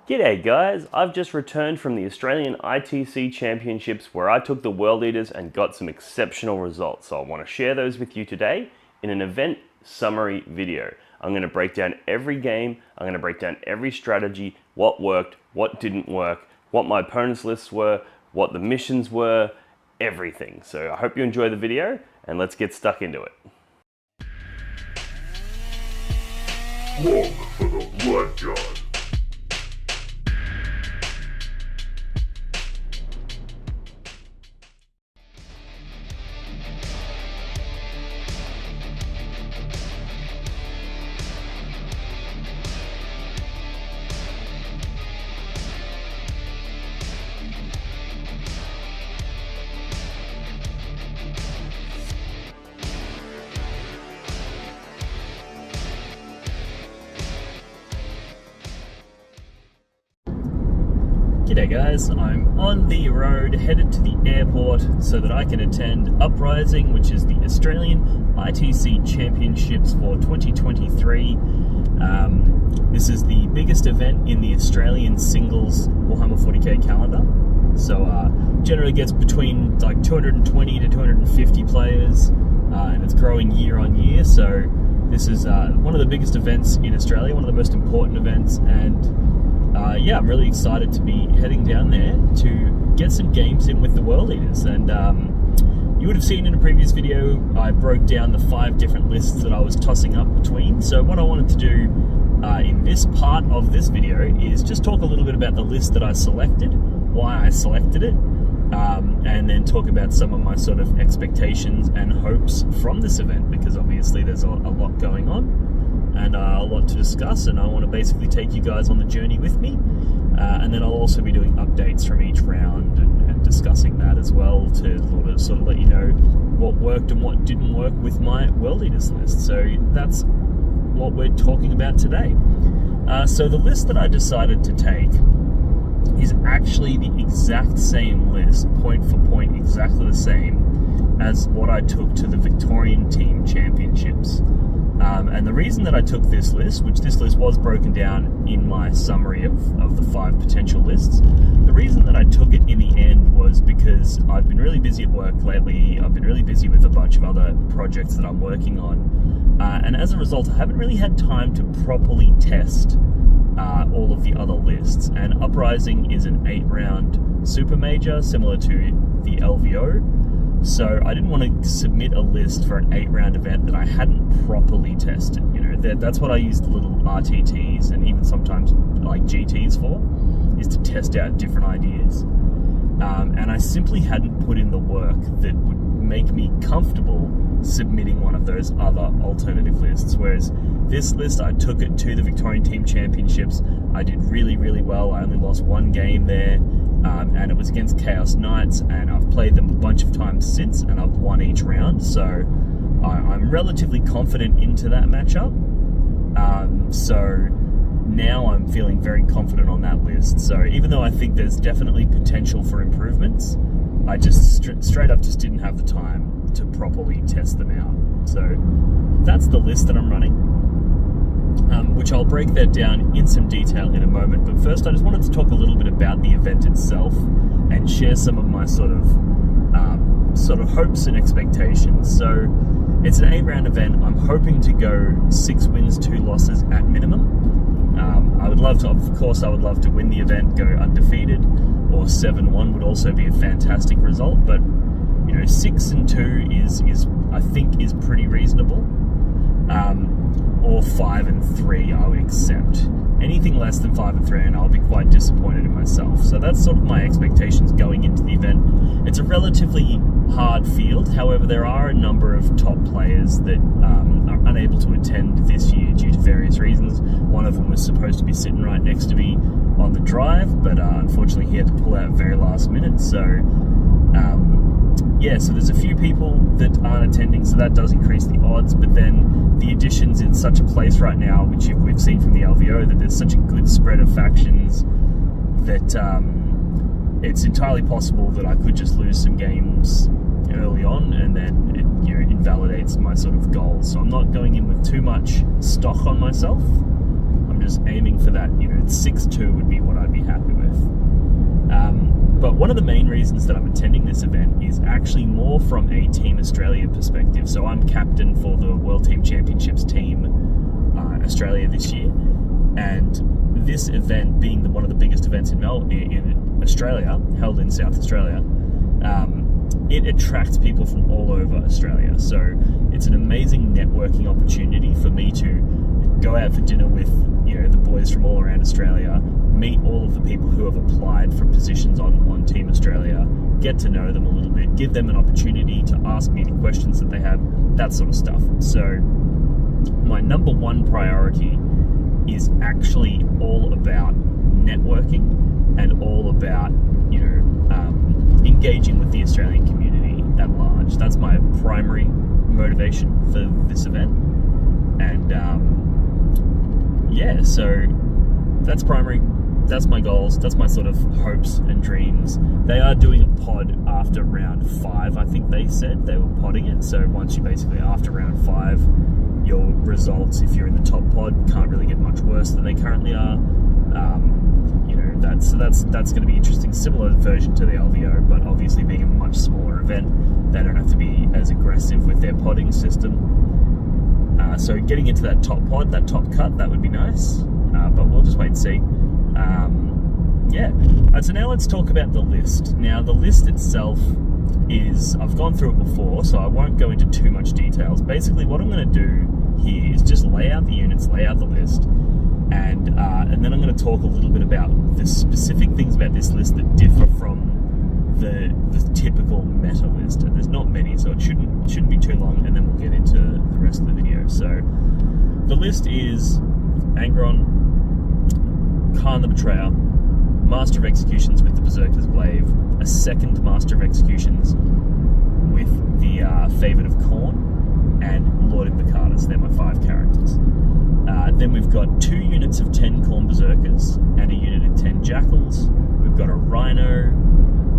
G'day guys, I've just returned from the Australian ITC Championships where I took the world leaders and got some exceptional results. So I want to share those with you today in an event summary video. I'm going to break down every game, I'm going to break down every strategy, what worked, what didn't work, what my opponent's lists were, what the missions were, everything. So I hope you enjoy the video and let's get stuck into it. Look for the blood god. G'day guys, I'm on the road headed to the airport so that I can attend Uprising, which is the Australian ITC Championships for 2023. This is the biggest event in the Australian singles Warhammer 40k calendar. So generally gets between like 220 to 250 players, and it's growing year on year. So this is one of the biggest events in Australia, one of the most important events, and yeah, I'm really excited to be heading down there to get some games in with the world leaders. And you would have seen in a previous video, I broke down the 5 different lists that I was tossing up between. So what I wanted to do in this part of this video is just talk a little bit about the list that I selected, why I selected it, and then talk about some of my sort of expectations and hopes from this event, because obviously there's a lot going on and a lot to discuss, and I want to basically take you guys on the journey with me, and then I'll also be doing updates from each round and discussing that as well to sort of let you know what worked and what didn't work with my world leaders list. So that's what we're talking about today. So the list that I decided to take is actually the exact same list, point for point, exactly the same as what I took to the Victorian Team Championships. And the reason that I took this list, which this list was broken down in my summary of the 5 potential lists, the reason that I took it in the end was because I've been really busy at work lately. I've been really busy with a bunch of other projects that I'm working on. And as a result, I haven't really had time to properly test all of the other lists. And Uprising is an 8-round super major, similar to the LVO. So I didn't want to submit a list for an 8-round event that I hadn't properly tested. You know, that's what I use the little RTTs and even sometimes like GTs for, is to test out different ideas. And I simply hadn't put in the work that would make me comfortable submitting one of those other alternative lists. Whereas this list, I took it to the Victorian Team Championships. I did really, really well. I only lost 1 game there. And it was against Chaos Knights, and I've played them a bunch of times since, and I've won each round, so I'm relatively confident into that matchup. So now I'm feeling very confident on that list. So even though I think there's definitely potential for improvements, I just straight up just didn't have the time to properly test them out. So that's the list that I'm running, which I'll break that down in some detail in a moment. But first, I just wanted to talk a little bit about the event itself and share some of my sort of hopes and expectations. So it's an 8-round event. I'm hoping to go 6 wins, 2 losses at minimum. I would love to, of course, I would love to win the event, go undefeated, or 7-1 would also be a fantastic result. But you know, 6-2 is I think is pretty reasonable. Or 5-3 I would accept. Anything less than 5-3 and I'll be quite disappointed in myself. So that's sort of my expectations going into the event. It's a relatively hard field, however there are a number of top players that are unable to attend this year due to various reasons. One of them was supposed to be sitting right next to me on the drive, but unfortunately he had to pull out very last minute. So yeah, so there's a few people that aren't attending, so that does increase the odds. But then the addition's in such a place right now, which we've seen from the LVO, that there's such a good spread of factions that it's entirely possible that I could just lose some games early on, and then it invalidates my sort of goals. So I'm not going in with too much stock on myself. I'm just aiming for that, 6-2 would be what But one of the main reasons that I'm attending this event is actually more from a Team Australia perspective. So I'm captain for the World Team Championships Team Australia this year, and this event being one of the biggest events in Australia, held in South Australia, it attracts people from all over Australia. So it's an amazing networking opportunity for me to go out for dinner with the boys from all around Australia, meet all of the people who have applied for positions on Team Australia, get to know them a little bit, give them an opportunity to ask me any questions that they have, that sort of stuff. So my number one priority is actually all about networking and all about engaging with the Australian community at large. That's my primary motivation for this event, and so that's primary. That's my goals. That's my sort of hopes and dreams. They are doing a pod after round 5. I think they said they were podding it. So once you basically, after round 5, your results, if you're in the top pod, can't really get much worse than they currently are. That's going to be interesting. Similar version to the LVO, but obviously being a much smaller event, they don't have to be as aggressive with their podding system. So getting into that top pod, that top cut, that would be nice. But we'll just wait and see. So now let's talk about the list. Now the list itself is, I've gone through it before, so I won't go into too much details. Basically what I'm going to do here is just lay out the units, lay out the list, and then I'm going to talk a little bit about the specific things about this list that differ from the typical meta list. And there's not many, so it shouldn't be too long, and then we'll get into the rest of the video. So the list is Angron, Khan the Betrayer, Master of Executions with the Berserker's Glaive, a second Master of Executions with the Favored of Khorne, and Lord Invocatus. They're my 5 characters. Then we've got 2 units of 10 Khorne Berserkers and a unit of 10 Jackals. We've got a Rhino.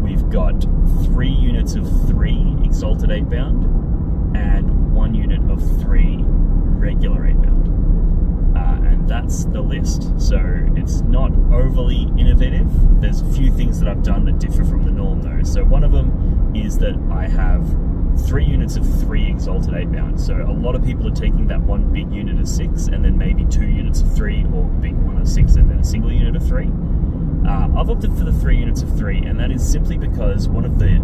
We've got 3 units of 3 Exalted 8-bound and 1 unit of 3 regular 8-bound. And that's the list. So it's not overly innovative. There's a few things that I've done that differ from the norm though. So one of them is that I have 3 units of 3 Exalted 8-bound. So a lot of people are taking that one big unit of 6 and then maybe 2 units of 3, or big one of 6 and then a single unit of 3. I've opted for the 3 units of 3, and that is simply because one of the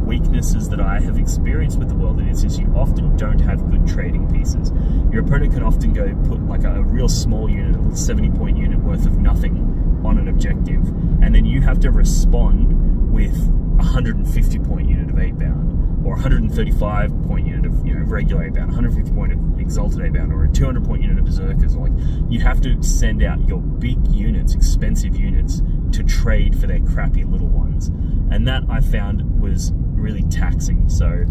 weaknesses that I have experienced with the World Leaders is you often don't have good trading pieces. Your opponent can often go put like a real small unit, a 70-point unit worth of nothing on an objective, and then you have to respond with a 150-point unit of 8-bound, or a 135-point unit of regular 8-bound, 150-point of Exalted 8-bound, or a 200-point unit of Berserkers. Or you have to send out your big units, expensive units, to trade for their crappy little ones. And that I found was really taxing. So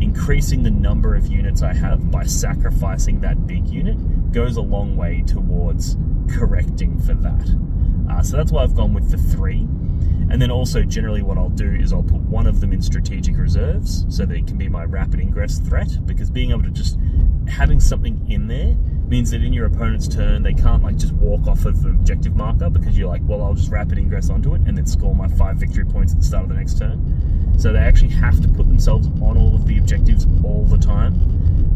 increasing the number of units I have by sacrificing that big unit goes a long way towards correcting for that. So that's why I've gone with the 3. And then also generally what I'll do is I'll put one of them in strategic reserves so that it can be my rapid ingress threat, because being able to just having something in there means that in your opponent's turn they can't just walk off of an objective marker, because you're like, well, I'll just rapid ingress onto it and then score my 5 victory points at the start of the next turn. So they actually have to put themselves on all of the objectives all the time,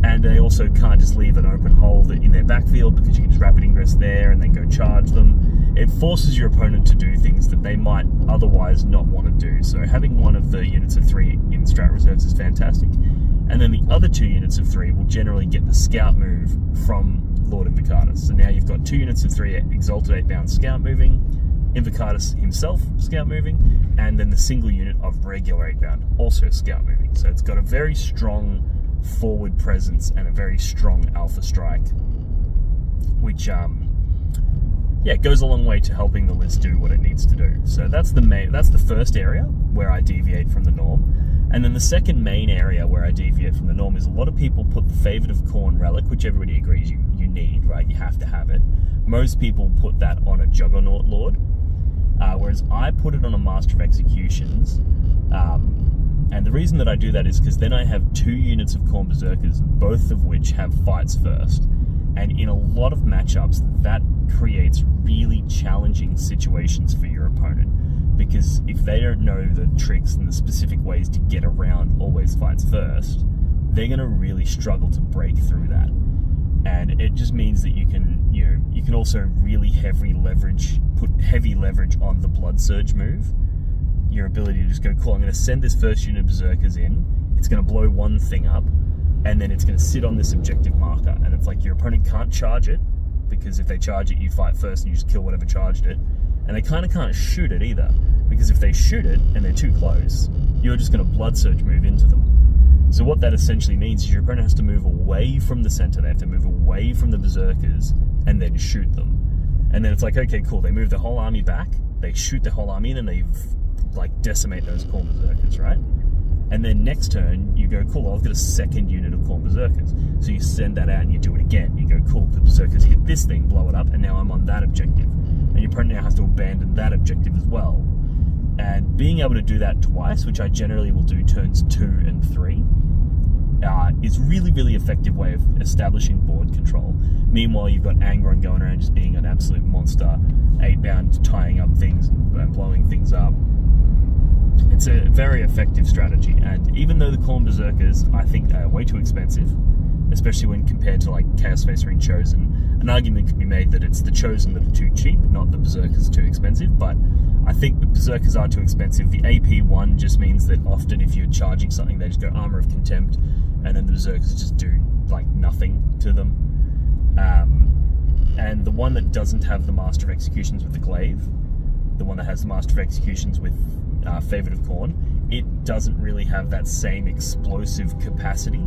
and they also can't just leave an open hole in their backfield, because you can just rapid ingress there and then go charge them. It forces your opponent to do things that they might otherwise not want to do. So having one of the units of 3 in strat reserves is fantastic. And then the other 2 units of 3 will generally get the scout move from Lord Invocatus. So now you've got 2 units of 3 Exalted 8-bound scout moving, Invocatus himself scout moving, and then the single unit of regular 8-bound also scout moving. So it's got a very strong forward presence and a very strong alpha strike, which goes a long way to helping the list do what it needs to do. So that's the first area where I deviate from the norm. And then the second main area where I deviate from the norm is a lot of people put the Favored of Khorne relic, which everybody agrees you need, right? You have to have it. Most people put that on a Juggernaut Lord, whereas I put it on a Master of Executions. And the reason that I do that is because then I have 2 units of Khorne Berserkers, both of which have fights first. And in a lot of matchups, that creates really challenging situations for your opponent, because if they don't know the tricks and the specific ways to get around always fights first, they're going to really struggle to break through that. And it just means that you can also really put heavy leverage on the Blood Surge move. Your ability to just go, cool, I'm going to send this first unit of Berserkers in, it's going to blow one thing up, and then it's going to sit on this objective marker. And it's like your opponent can't charge it, because if they charge it, you fight first and you just kill whatever charged it. And they kind of can't shoot it either, because if they shoot it and they're too close, you're just going to Blood Surge move into them. So what that essentially means is your opponent has to move away from the center, they have to move away from the Berserkers, and then shoot them. And then it's like, okay, cool, they move the whole army back, they shoot the whole army in, and they like decimate those Khorne Berserkers, right? And then next turn, you go, cool, I've got a second unit of Khorne Berserkers. So you send that out and you do it again. You go, cool, the Berserkers hit this thing, blow it up, and now I'm on that objective. And your opponent now has to abandon that objective as well. And being able to do that twice, which I generally will do turns 2 and 3, is really, really effective way of establishing board control. Meanwhile, you've got Angron going around just being an absolute monster, 8-bound, tying up things and blowing things up. It's a very effective strategy, and even though the Khorne Berserkers, I think, are way too expensive, especially when compared to like Chaos Spacer and Chosen, an argument could be made that it's the Chosen that are too cheap, not the Berserkers too expensive, but I think the Berserkers are too expensive. The AP one just means that often if you're charging something, they just go Armor of Contempt, and then the Berserkers just do like nothing to them. And the one that doesn't have the Master of Executions with the Glaive, the one that has the Master of Executions with Favored of Khorne, it doesn't really have that same explosive capacity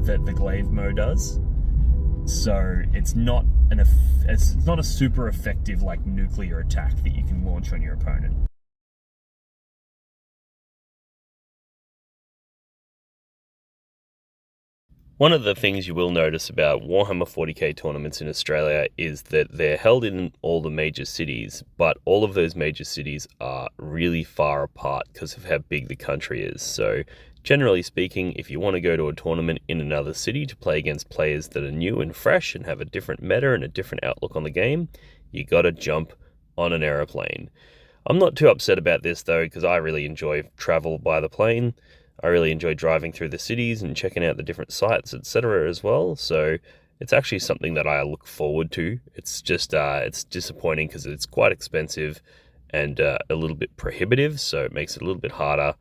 that the Glaive Mo does. So it's not a super effective like nuclear attack that you can launch on your opponent. One of the things you will notice about Warhammer 40k tournaments in Australia is that they're held in all the major cities, but all of those major cities are really far apart because of how big the country is. So generally speaking, if you want to go to a tournament in another city to play against players that are new and fresh and have a different meta and a different outlook on the game, you gotta jump on an aeroplane. I'm not too upset about this though, because I really enjoy travel by the plane. I really enjoy driving through the cities and checking out the different sites, etc. as well. So it's actually something that I look forward to. It's just, it's disappointing because it's quite expensive and a little bit prohibitive, so it makes it a little bit harder.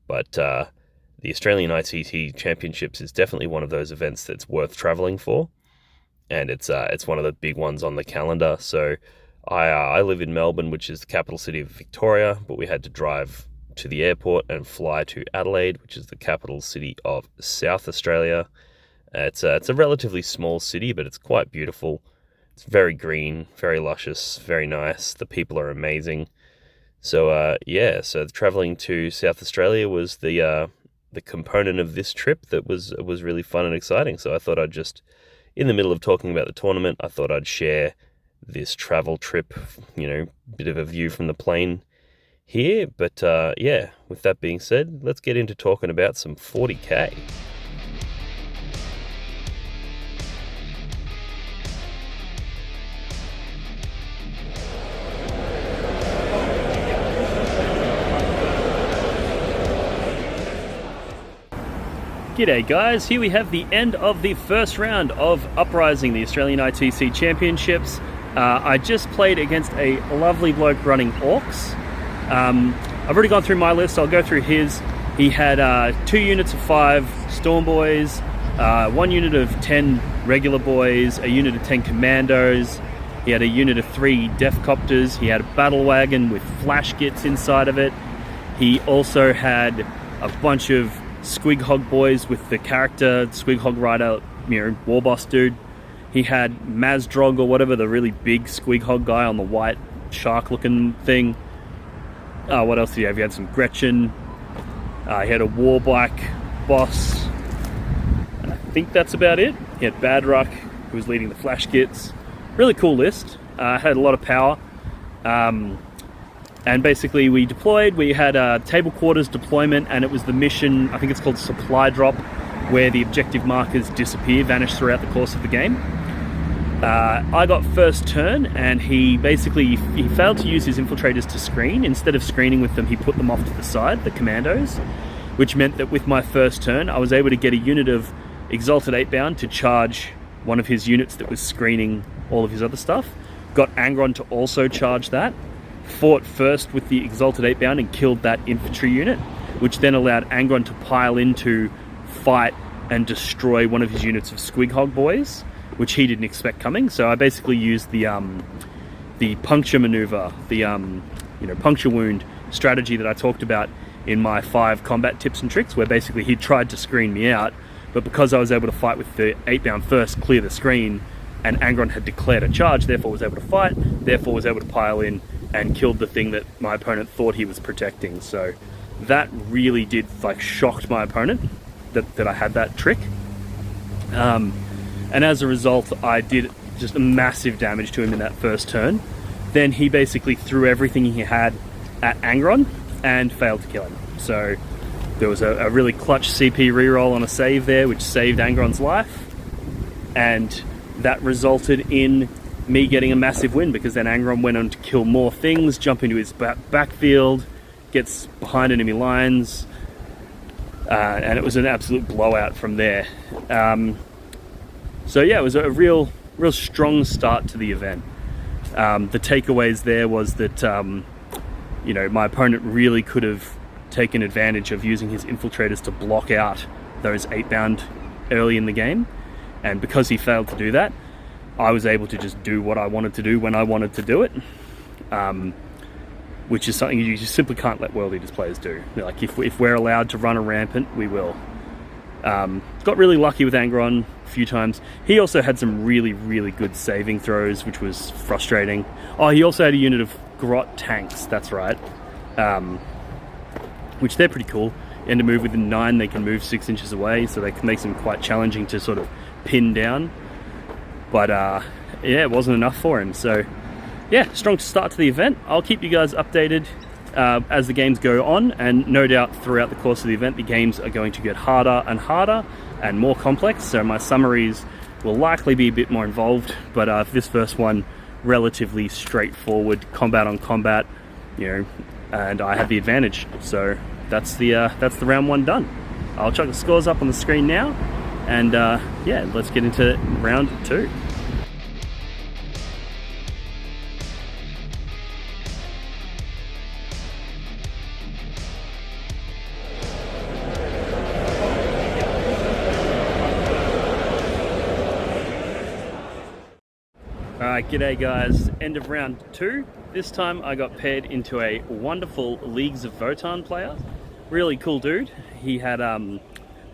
But the Australian ITC Championships is definitely one of those events that's worth traveling for. And it's one of the big ones on the calendar. So I live in Melbourne, which is the capital city of Victoria, but we had to drive to the airport and fly to Adelaide, which is the capital city of South Australia. It's a relatively small city, but it's quite beautiful. It's very green, very luscious, very nice. The people are amazing. So yeah, so traveling to South Australia was the component of this trip that was really fun and exciting. So I thought I'd just, in the middle of talking about the tournament, I thought I'd share this travel trip, bit of a view from the plane here. But yeah, with that being said, let's get into talking about some 40k. G'day guys, here we have the end of the first round of Uprising, the Australian ITC Championships. I just played against a lovely bloke running Orks. I've already gone through my list, I'll go through his. He had 2 units of 5 Storm Boys, 1 unit of 10 regular boys, a unit of 10 Commandos. He had a unit of 3 Death Copters. He had a battle wagon with flash gits inside of it. He also had a bunch of Squig Hog boys with the character Squig Hog Rider, war boss dude. He had Mazdrog or whatever, the really big Squig Hog guy on the white shark looking thing. What else did he have? He had some Gretchen. He had a war bike boss. And I think that's about it. He had Badruck, who was leading the flash kits. Really cool list. Had a lot of power. And basically we deployed. We had a table quarters deployment, and it was the mission, I think it's called Supply Drop, where the objective markers disappear, vanish throughout the course of the game. I got first turn, and he failed to use his infiltrators to screen. Instead of screening with them, he put them off to the side, the commandos, which meant that with my first turn, I was able to get a unit of Exalted 8-bound to charge one of his units that was screening all of his other stuff. Got Angron to also charge that. Fought first with the Exalted 8-bound and killed that infantry unit, which then allowed Angron to pile in to fight and destroy one of his units of Squighog boys, which he didn't expect coming. So I basically used the puncture maneuver, the puncture wound strategy that I talked about in my 5 combat tips and tricks, where basically he tried to screen me out, but because I was able to fight with the 8-bound first, clear the screen, and Angron had declared a charge, therefore was able to fight, therefore was able to pile in and killed the thing that my opponent thought he was protecting. So that really did shocked my opponent that I had that trick. And as a result, I did just a massive damage to him in that first turn. Then he basically threw everything he had at Angron and failed to kill him. So there was a really clutch CP reroll on a save there, which saved Angron's life. And that resulted in me getting a massive win, because then Angron went on to kill more things, jump into his backfield, gets behind enemy lines, and it was an absolute blowout from there. So yeah, it was a real strong start to the event. The takeaways there was that my opponent really could have taken advantage of using his infiltrators to block out those 8-bound early in the game, and because he failed to do that, I was able to just do what I wanted to do when I wanted to do it, which is something you just simply can't let World Eaters players do. Like, if we're allowed to run a rampant, we will. Got really lucky with Angron a few times. He also had some really, really good saving throws, which was frustrating. Oh, he also had a unit of Grot tanks, that's right. Which they're pretty cool. And to move within 9, they can move 6 inches away, so that makes them quite challenging to sort of pin down. But yeah, it wasn't enough for him. So yeah, strong start to the event. I'll keep you guys updated as the games go on, and no doubt throughout the course of the event the games are going to get harder and harder and more complex, so my summaries will likely be a bit more involved, but this first one, relatively straightforward, combat on combat, and I had the advantage. So that's the round 1 done. I'll chuck the scores up on the screen now, and yeah, let's get into round 2. Alright, g'day guys, end of round 2. This time I got paired into a wonderful Leagues of Votann player. Really cool dude. He had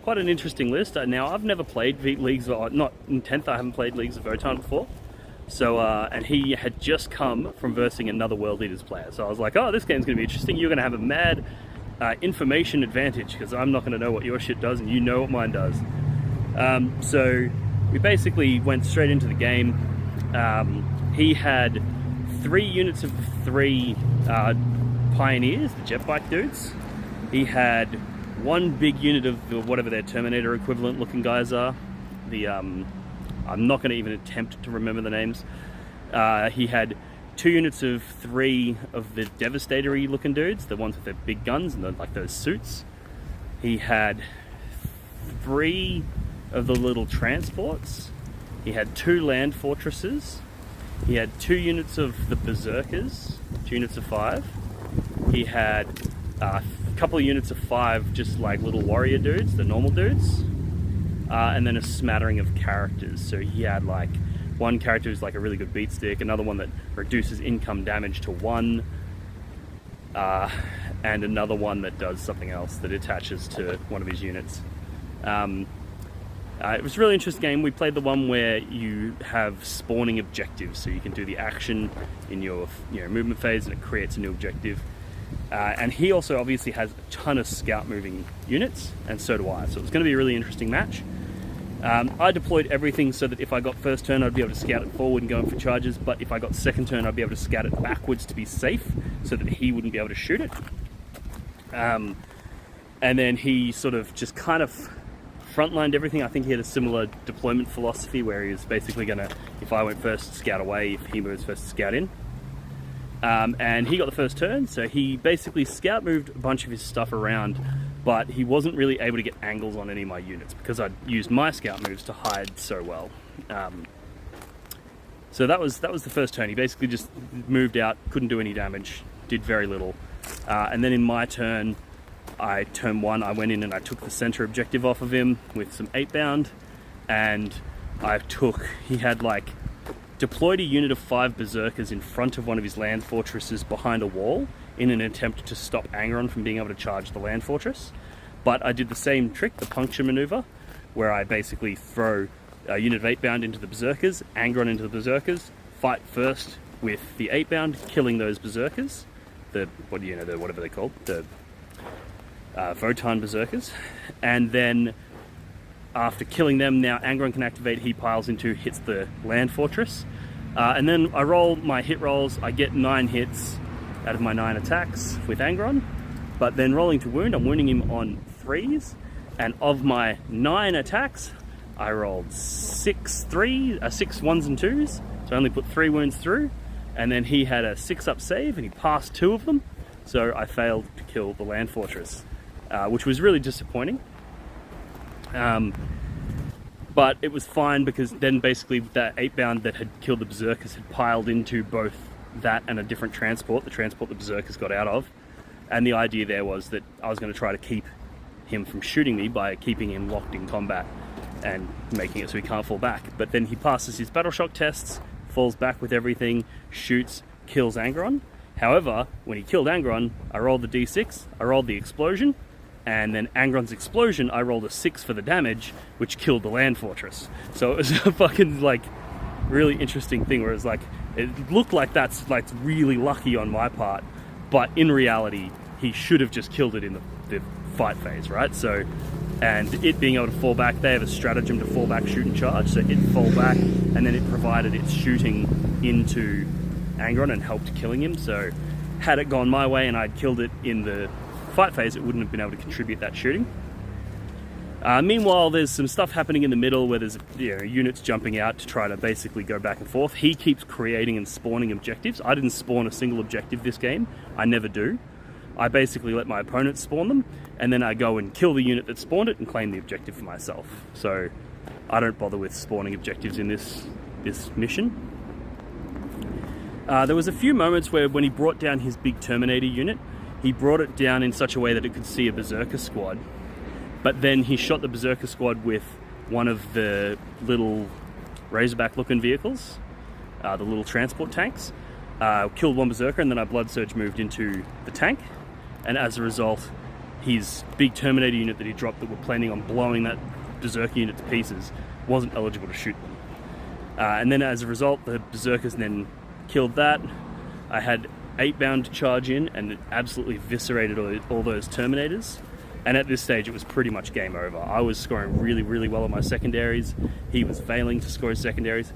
quite an interesting list. Now, I've never played Leagues of, not in 10th, I haven't played Leagues of Votann before. So, and he had just come from versing another World Eaters player. So I was like, oh, this game's going to be interesting. You're going to have a mad information advantage, because I'm not going to know what your shit does and you know what mine does. So we basically went straight into the game. He had 3 units of 3 Pioneers, the jet bike dudes. He had 1 big unit of whatever their Terminator equivalent looking guys are. I'm not going to even attempt to remember the names. He had 2 units of 3 of the Devastator-y looking dudes, the ones with their big guns and like those suits. He had 3 of the little transports. He had 2 land fortresses. He had 2 units of the Berserkers, 2 units of 5. He had a couple of units of 5 just like little warrior dudes, the normal dudes. And then a smattering of characters. So he had like 1 character who's like a really good beat stick, another one that reduces income damage to 1, and another one that does something else that attaches to one of his units. It was a really interesting game. We played the one where you have spawning objectives, so you can do the action in your movement phase and it creates a new objective. And he also obviously has a ton of scout moving units, and so do I. So it was going to be a really interesting match. I deployed everything so that if I got first turn I'd be able to scout it forward and go in for charges, but if I got second turn I'd be able to scout it backwards to be safe so that he wouldn't be able to shoot it. And then he sort of just kind of frontlined everything. I think he had a similar deployment philosophy where he was basically going to, if I went first, scout away, if he was first, scout in. And he got the first turn, so he basically scout moved a bunch of his stuff around, but he wasn't really able to get angles on any of my units because I'd used my scout moves to hide so well. So that was the first turn. He basically just moved out, couldn't do any damage, did very little. And then in my turn, turn 1, I went in and I took the center objective off of him with some 8-bound, and he had like deployed a unit of 5 berserkers in front of one of his land fortresses behind a wall in an attempt to stop Angron from being able to charge the land fortress. But I did the same trick, the puncture maneuver, where I basically throw a unit of 8-bound into the berserkers, Angron into the berserkers, fight first with the 8-bound, killing those berserkers, whatever they're called, the Votann berserkers, and then after killing them, now Angron can activate, he piles into, hits the land fortress, and then I roll my hit rolls. I get 9 hits out of my 9 attacks with Angron, but then rolling to wound, I'm wounding him on 3s, and of my 9 attacks, I rolled 6 1s and 2s, so I only put 3 wounds through, and then he had a 6-up save, and he passed 2 of them, so I failed to kill the land fortress, which was really disappointing. But it was fine because then basically that 8-bound that had killed the berserkers had piled into both that and a different transport, the transport the berserkers got out of, and the idea there was that I was going to try to keep him from shooting me by keeping him locked in combat and making it so he can't fall back. But then he passes his battle shock tests, falls back with everything, shoots, kills Angron. However, when he killed Angron, I rolled the d6, I rolled the explosion, and then Angron's explosion, I rolled a 6 for the damage, which killed the land fortress. So it was a fucking, like, really interesting thing where it's like, it looked like that's, like, really lucky on my part, but in reality, he should have just killed it in the fight phase, right? So, and it being able to fall back, they have a stratagem to fall back, shoot and charge, so it fall back, and then it provided its shooting into Angron and helped killing him. So had it gone my way and I'd killed it in the fight phase, it wouldn't have been able to contribute that shooting. Meanwhile, there's some stuff happening in the middle where there's units jumping out to try to basically go back and forth. He keeps creating and spawning objectives. I didn't spawn a single objective this game. I never do. I basically let my opponents spawn them, and then I go and kill the unit that spawned it and claim the objective for myself. So I don't bother with spawning objectives in this mission. There was a few moments where when he brought down his big Terminator unit, he brought it down in such a way that it could see a Berserker squad. But then he shot the Berserker squad with one of the little Razorback looking vehicles, the little transport tanks, killed one Berserker, and then I Blood Surge moved into the tank. And as a result, his big Terminator unit that he dropped that were planning on blowing that Berserker unit to pieces wasn't eligible to shoot them. And then as a result, the Berserkers then killed that. I had 8-bound to charge in, and it absolutely eviscerated all those Terminators. And at this stage, it was pretty much game over. I was scoring really, really well on my secondaries. He was failing to score his secondaries.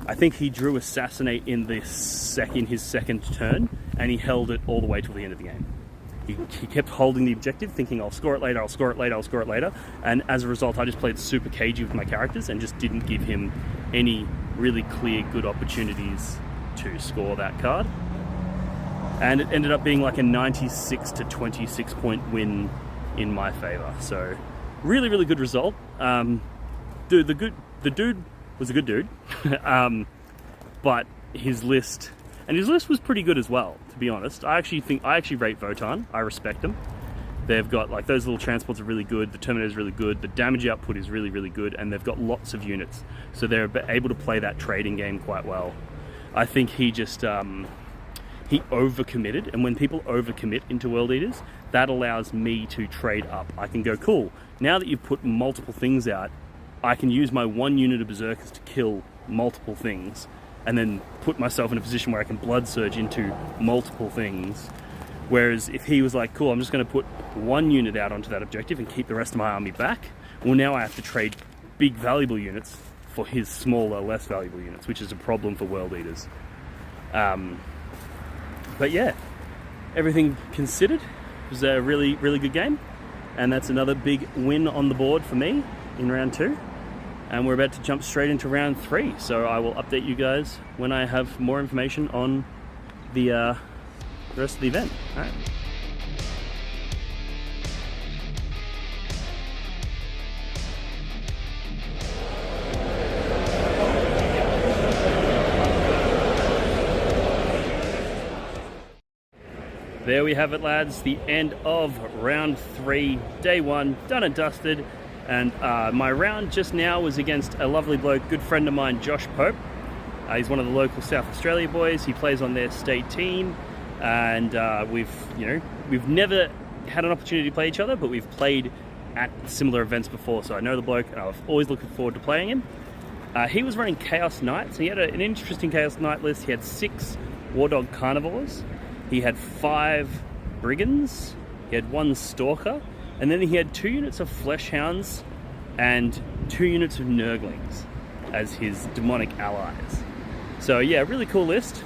I think he drew Assassinate in his second turn, and he held it all the way till the end of the game. He kept holding the objective, thinking, I'll score it later, I'll score it later, I'll score it later. And as a result, I just played super cagey with my characters and just didn't give him any really clear, good opportunities to score that card. And it ended up being like a 96 to 26 point win in my favor. So really, really good result. The dude was a good dude. But his list was pretty good as well, to be honest. I actually rate Votann. I respect them. They've got, like, those little transports are really good, the Terminator is really good, the damage output is really, really good, and they've got lots of units. So they're able to play that trading game quite well. I think he just, he overcommitted, and when people overcommit into World Eaters, that allows me to trade up. I can go, cool, now that you've put multiple things out, I can use my one unit of Berserkers to kill multiple things, and then put myself in a position where I can Blood Surge into multiple things. Whereas if he was like, cool, I'm just going to put one unit out onto that objective and keep the rest of my army back, well, now I have to trade big valuable units for his smaller, less valuable units, which is a problem for World Eaters. But yeah, everything considered, it was a really, really good game, and that's another big win on the board for me. in round 2. And we're about to jump straight into round 3. So I will update you guys when I have more information on the rest of the event. All right. There we have it, lads, the end of round 3, day 1, done and dusted. And my round just now was against a lovely bloke, good friend of mine, Josh Pope. He's one of the local South Australia boys. He plays on their state team, and we've never had an opportunity to play each other, but we've played at similar events before, so I know the bloke, and I've always looking forward to playing him. He was running Chaos Knights. He had an interesting Chaos Knight list. He had 6 War Dog Carnivores. He had 5 Brigands, he had 1 Stalker, and then he had 2 units of Fleshhounds and 2 units of Nurglings as his demonic allies. So yeah, really cool list.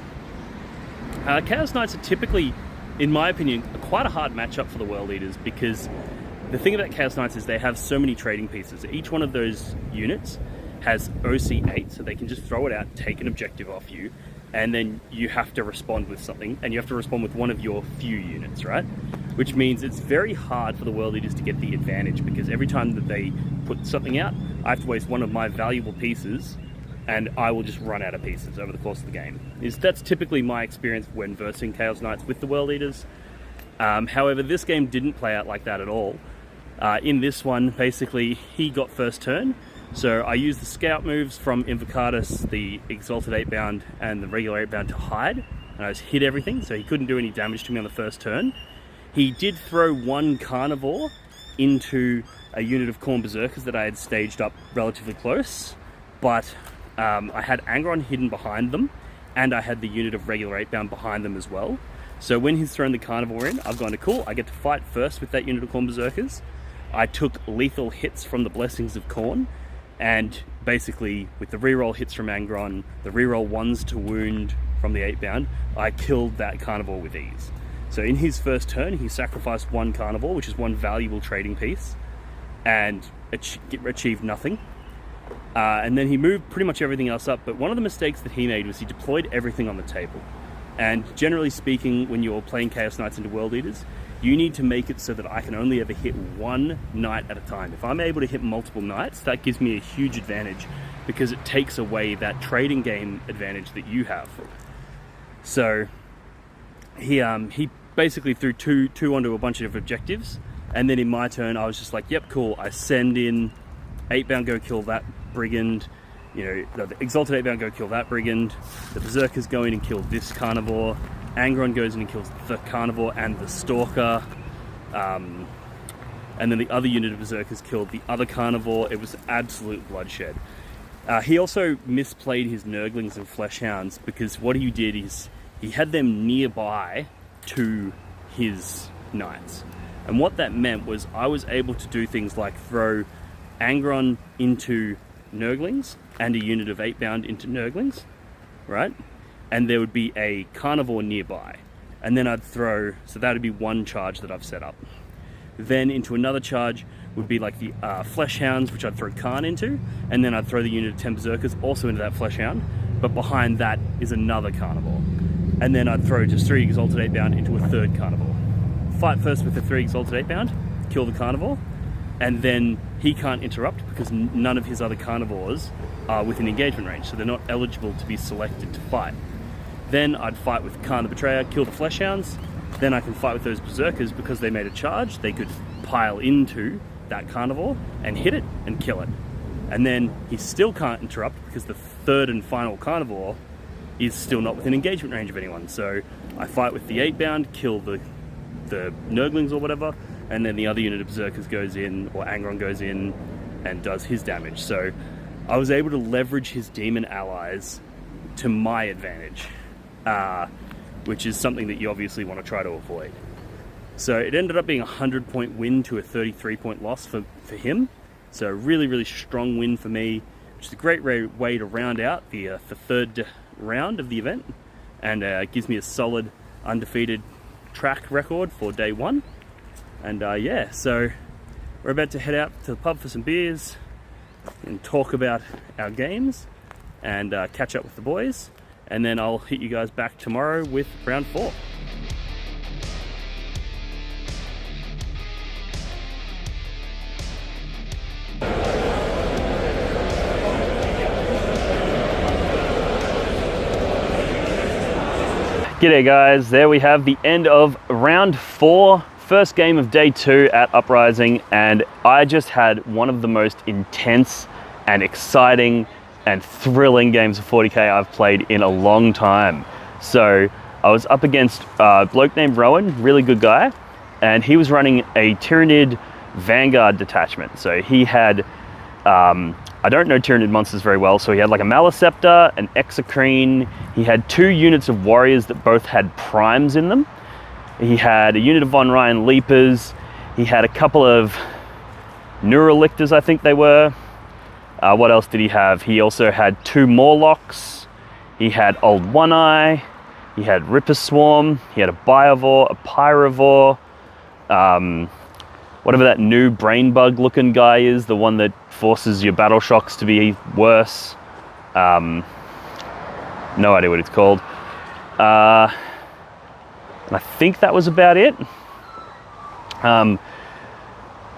Chaos Knights are typically, in my opinion, quite a hard matchup for the World Eaters, because the thing about Chaos Knights is they have so many trading pieces. Each one of those units has OC8, so they can just throw it out, take an objective off you, and then you have to respond with something, and you have to respond with one of your few units, right? Which means it's very hard for the World Eaters to get the advantage, because every time that they put something out, I have to waste one of my valuable pieces, and I will just run out of pieces over the course of the game. That's typically my experience when versing Chaos Knights with the World Eaters. However, this game didn't play out like that at all. In this one, basically, he got first turn. So I used the scout moves from Invocatus, the Exalted 8-bound and the regular 8-bound to hide, and I just hit everything, so he couldn't do any damage to me on the first turn. He did throw 1 Carnivore into a unit of Khorne Berserkers that I had staged up relatively close, but I had Angron hidden behind them, and I had the unit of regular 8-bound behind them as well. So when he's thrown the Carnivore in, I've gone to cool, I get to fight first with that unit of Khorne Berserkers. I took lethal hits from the Blessings of Khorne, and basically with the reroll hits from Angron, the reroll 1s to wound from the 8-bound, I killed that Carnivore with ease. So in his first turn, he sacrificed 1 Carnivore, which is 1 valuable trading piece, and achieved nothing. And then he moved pretty much everything else up, but one of the mistakes that he made was he deployed everything on the table. And generally speaking, when you're playing Chaos Knights into World Eaters, you need to make it so that I can only ever hit 1 knight at a time. If I'm able to hit multiple knights, that gives me a huge advantage, because it takes away that trading game advantage that you have. So he basically threw two onto a bunch of objectives, and then in my turn I was just like, yep, cool. I send in 8-bound, go kill that Brigand, the Exalted 8-bound, go kill that Brigand, the Berserkers go in and kill this Carnivore, Angron goes in and kills the Carnivore and the Stalker, and then the other unit of Berserkers killed the other Carnivore. It was absolute bloodshed. He also misplayed his Nurglings and Fleshhounds, because what he did is he had them nearby to his Knights. And what that meant was I was able to do things like throw Angron into Nurglings and a unit of 8-bound into Nurglings, right? And there would be a Carnivore nearby. And then I'd throw, so that would be 1 charge that I've set up. Then into another charge would be like the Fleshhounds, which I'd throw Khan into, and then I'd throw the unit of 10 Berserkers also into that Fleshhound, but behind that is another Carnivore. And then I'd throw just 3 Exalted 8-bound into a 3rd Carnivore. Fight first with the 3 Exalted 8-bound, kill the Carnivore, and then he can't interrupt because none of his other Carnivores are within engagement range, so they're not eligible to be selected to fight. Then I'd fight with Khan the Betrayer, kill the Fleshhounds. Then I can fight with those Berserkers because they made a charge. They could pile into that Carnivore and hit it and kill it. And then he still can't interrupt because the 3rd and final Carnivore is still not within engagement range of anyone. So I fight with the 8-bound, kill the Nurglings or whatever, and then the other unit of Berserkers goes in, or Angron goes in and does his damage. So I was able to leverage his demon allies to my advantage, which is something that you obviously want to try to avoid. So it ended up being a 100-point win to a 33-point loss for him. So a really, really strong win for me, which is a great way to round out the 3rd round of the event, and gives me a solid undefeated track record for day 1. And yeah, so we're about to head out to the pub for some beers, and talk about our games and catch up with the boys, and then I'll hit you guys back tomorrow with round 4. G'day guys, there we have the end of round 4, first game of day 2 at Uprising, and I just had one of the most intense and exciting and thrilling games of 40k I've played in a long time. So I was up against a bloke named Rowan, really good guy, and he was running a Tyranid Vanguard detachment. So he had, I don't know Tyranid monsters very well, so he had like a Maliceptor, an Exocrine, he had 2 units of warriors that both had primes in them. He had a unit of Von Ryan Leapers, he had a couple of Neuralictors, I think they were. What else did he have? He also had 2 Morlocks, he had Old One-Eye, he had Ripper Swarm, he had a Biovore, a Pyrovore, whatever that new brain bug looking guy is, the one that forces your battle shocks to be worse. No idea what it's called. And I think that was about it.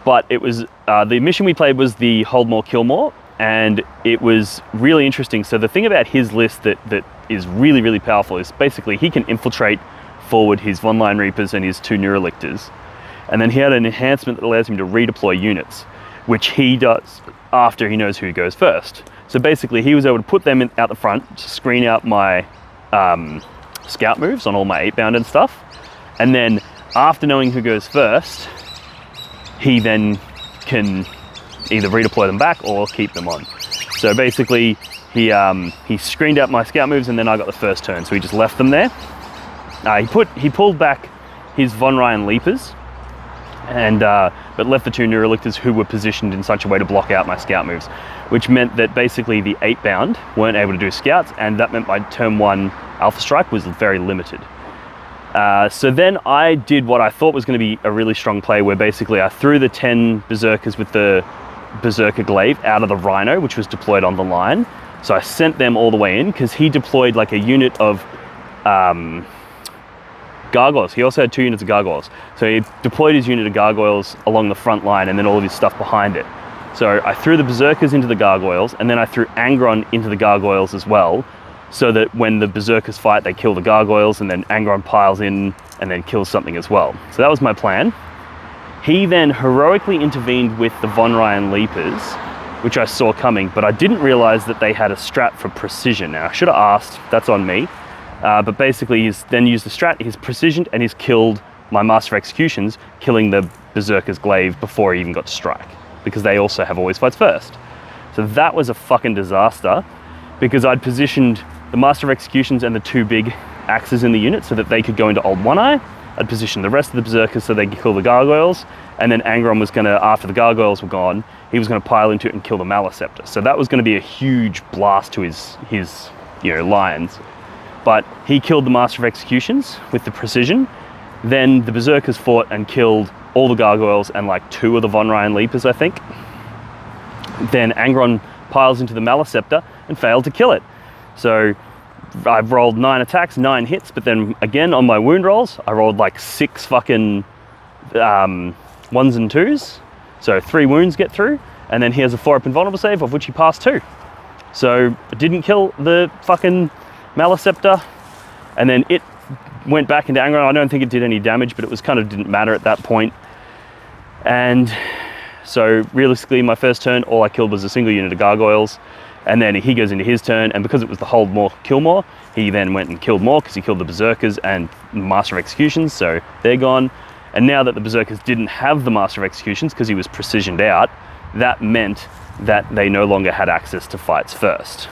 But it was, the mission we played was the Hold More, Kill More, and it was really interesting. So the thing about his list that is really, really powerful is basically he can infiltrate forward his Von Line Reapers and his 2 Neuralictors. And then he had an enhancement that allows him to redeploy units, which he does after he knows who goes first. So basically he was able to put them out the front to screen out my scout moves on all my 8-bound and stuff. And then after knowing who goes first, he then can either redeploy them back or keep them on. So basically he screened out my scout moves and then I got the first turn. So he just left them there. He pulled back his Von Ryan Leapers, and but left the 2 Neuralictors who were positioned in such a way to block out my scout moves, which meant that basically the 8-bound weren't able to do scouts, and that meant my turn 1 Alpha Strike was very limited. So then I did what I thought was going to be a really strong play, where basically I threw the 10 Berserkers with the Berserker Glaive out of the Rhino, which was deployed on the line. So I sent them all the way in, because he deployed like a unit of Gargoyles. He also had 2 units of Gargoyles. So he deployed his unit of Gargoyles along the front line and then all of his stuff behind it. So I threw the Berserkers into the Gargoyles, and then I threw Angron into the Gargoyles as well, so that when the Berserkers fight, they kill the Gargoyles, and then Angron piles in and then kills something as well. So that was my plan. He then heroically intervened with the Von Ryan Leapers, which I saw coming, but I didn't realize that they had a strat for precision. Now I should have asked, that's on me. But basically he's then used the strat, he's precisioned, and he's killed my Master of Executions, killing the Berserker's Glaive before he even got to strike, because they also have always fights first. So that was a fucking disaster, because I'd positioned the Master of Executions and the 2 big axes in the unit so that they could go into Old One-Eye. I'd positioned the rest of the Berserkers so they could kill the Gargoyles, and then Angron was gonna, after the Gargoyles were gone, he was gonna pile into it and kill the Maliceptor. So that was gonna be a huge blast to his lions. But he killed the Master of Executions with the precision. Then the Berserkers fought and killed all the Gargoyles and like 2 of the Von Ryan Leapers, I think. Then Angron piles into the Maliceptor and failed to kill it. So I've rolled 9 attacks, 9 hits, but then again on my wound rolls, I rolled like 6 fucking 1s and 2s. So 3 wounds get through, and then he has a 4-up invulnerable save, of which he passed 2. So I didn't kill the fucking Maliceptor, and then it went back into Angron. I don't think it did any damage, but it was kind of didn't matter at that point. And so realistically, my first turn, all I killed was a single unit of Gargoyles, and then he goes into his turn, and because it was the Hold More, Kill More, he then went and killed more, because he killed the Berserkers and Master of Executions, so they're gone. And now that the Berserkers didn't have the Master of Executions, because he was precisioned out, that meant that they no longer had access to fights first.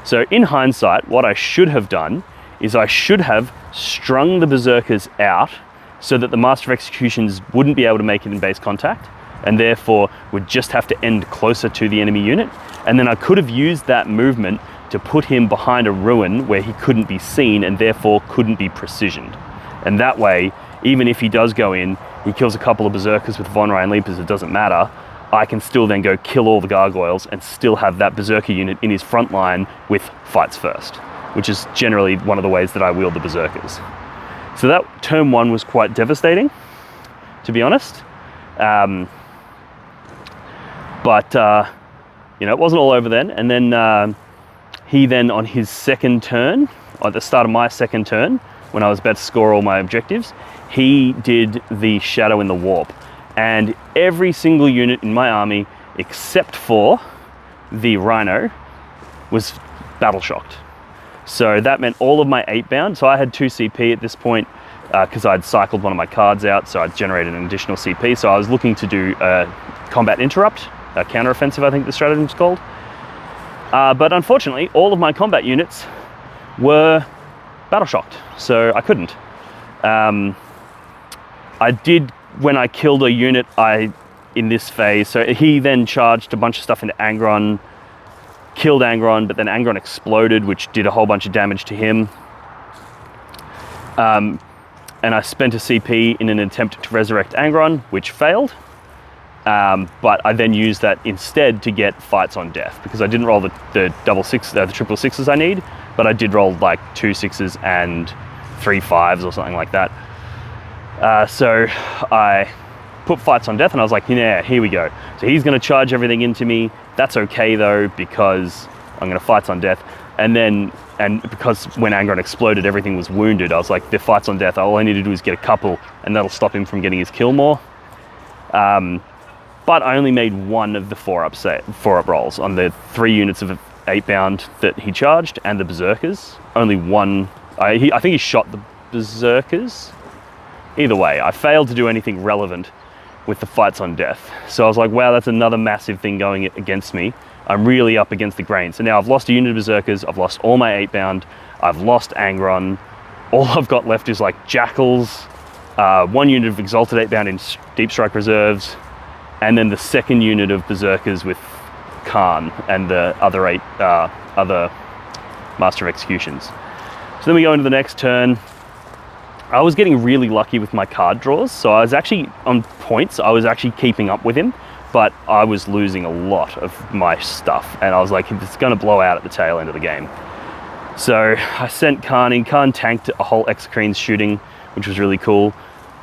So in hindsight, what I should have done is I should have strung the Berserkers out so that the Master of Executions wouldn't be able to make it in base contact, and therefore would just have to end closer to the enemy unit. And then I could have used that movement to put him behind a ruin where he couldn't be seen and therefore couldn't be precisioned. And that way, even if he does go in, he kills a couple of Berserkers with Von Ryan Leapers, it doesn't matter. I can still then go kill all the gargoyles and still have that berserker unit in his front line with fights first, which is generally one of the ways that I wield the berserkers. So that turn 1 was quite devastating, to be honest. But you know, it wasn't all over then. And then he then, on his second turn, at the start of my second turn, when I was about to score all my objectives, he did the Shadow in the Warp. And every single unit in my army, except for the Rhino, was battle shocked. So that meant all of my 8-bound, so I had 2 CP at this point, because I'd cycled one of my cards out, so I'd generated an additional CP. So I was looking to do a combat interrupt, a counter-offensive, I think the stratagem's called. But unfortunately, all of my combat units were battle shocked, so I couldn't. I did, when I killed a unit in this phase, so he then charged a bunch of stuff into Angron, killed Angron, but then Angron exploded, which did a whole bunch of damage to him. And I spent a CP in an attempt to resurrect Angron, which failed. But I then used that instead to get fights on death, because I didn't roll the triple sixes I need, but I did roll like 2 6s and 3 5s or something like that. So I put fights on death, and I was like, yeah, here we go. So he's going to charge everything into me. That's okay though, because I'm going to fights on death. And because when Angron exploded, everything was wounded, I was like, the fights on death, all I need to do is get a couple, and that'll stop him from getting his kill more. But I only made 1 of the 4-up rolls on the 3 units of 8-bound that he charged, and the berserkers. Only 1. I think he shot the berserkers. Either way, I failed to do anything relevant with the fights on death. So I was like, wow, that's another massive thing going against me. I'm really up against the grain. So now I've lost a unit of berserkers, I've lost all my 8-bound, I've lost Angron. All I've got left is like jackals, 1 unit of exalted 8-bound in deep strike reserves, and then the second unit of berserkers with Khan and the other 8 other Master of Executions. So then we go into the next turn. I was getting really lucky with my card draws, so I was actually on points, I was actually keeping up with him, but I was losing a lot of my stuff, and I was like, it's going to blow out at the tail end of the game. So I sent Khan in. Khan tanked a whole Exocrine's shooting, which was really cool,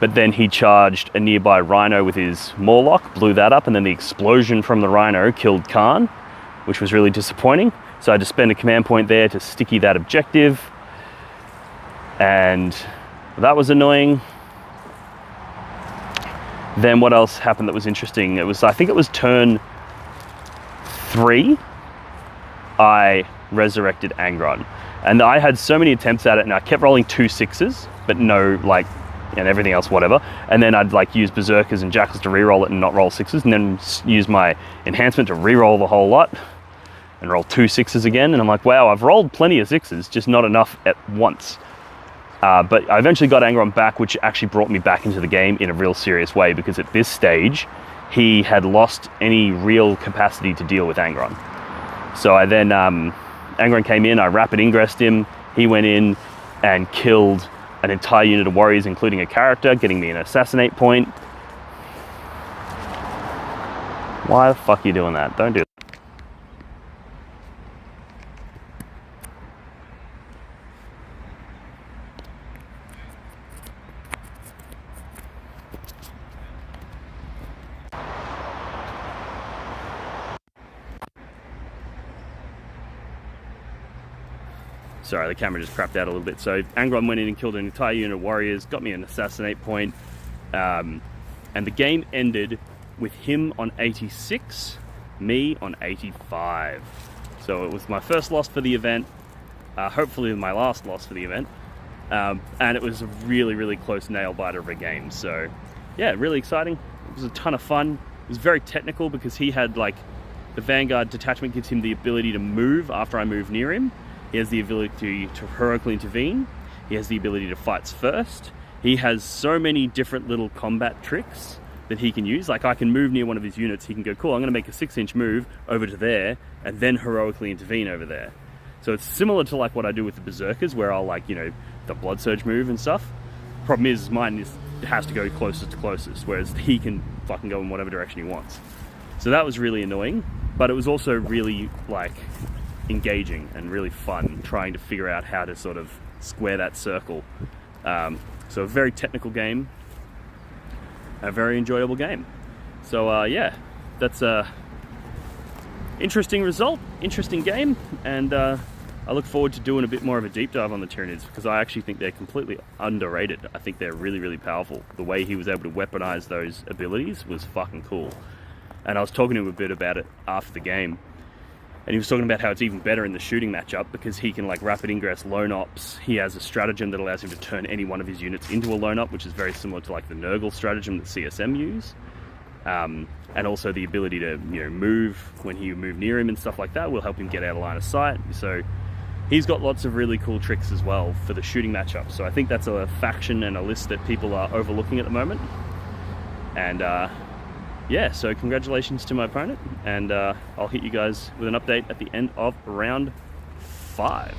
but then he charged a nearby Rhino with his Morlock, blew that up, and then the explosion from the Rhino killed Khan, which was really disappointing. So I had to spend a command point there to sticky that objective, and that was annoying. Then what else happened that was interesting? I think it was turn 3, I resurrected Angron. And I had so many attempts at it, and I kept rolling 2 6s, but no, like, and everything else, whatever. And then I'd like use berserkers and jackals to re-roll it and not roll 6s, and then use my enhancement to re-roll the whole lot and roll 2 6s again. And I'm like, wow, I've rolled plenty of 6s, just not enough at once. But I eventually got Angron back, which actually brought me back into the game in a real serious way, because at this stage, he had lost any real capacity to deal with Angron. So I then, Angron came in, I rapid ingressed him, he went in and killed an entire unit of warriors, including a character, getting me an assassinate point. Why the fuck are you doing that? Don't do that. Sorry, the camera just crapped out a little bit. So Angron went in and killed an entire unit of warriors, got me an assassinate point, and the game ended with him on 86, me on 85. So it was my first loss for the event, hopefully my last loss for the event, and it was a really, really close nail-biter of a game. So yeah, really exciting. It was a ton of fun. It was very technical, because he had, like, the Vanguard detachment gives him the ability to move after I move near him. He has the ability to heroically intervene. He has the ability to fights first. He has so many different little combat tricks that he can use. Like, I can move near one of his units. He can go, cool, I'm going to make a 6-inch move over to there and then heroically intervene over there. So it's similar to like what I do with the Berserkers, where I'll, like, you know, the Blood Surge move and stuff. Problem is, mine has to go closest to closest, whereas he can fucking go in whatever direction he wants. So that was really annoying, but it was also really like engaging and really fun trying to figure out how to sort of square that circle. So a very technical game, a very enjoyable game. So yeah, that's a interesting result, interesting game, and I look forward to doing a bit more of a deep dive on the Tyranids, because I actually think they're completely underrated. I think they're really, really powerful. The way he was able to weaponize those abilities was fucking cool. And I was talking to him a bit about it after the game, and he was talking about how it's even better in the shooting matchup because he can like rapid ingress lone ops. He has a stratagem that allows him to turn any one of his units into a lone op, which is very similar to like the Nurgle stratagem that CSM use. And also the ability to, you know, move when you move near him and stuff like that will help him get out of line of sight. So he's got lots of really cool tricks as well for the shooting matchup. So I think that's a faction and a list that people are overlooking at the moment. And yeah, so congratulations to my opponent, and I'll hit you guys with an update at the end of round 5.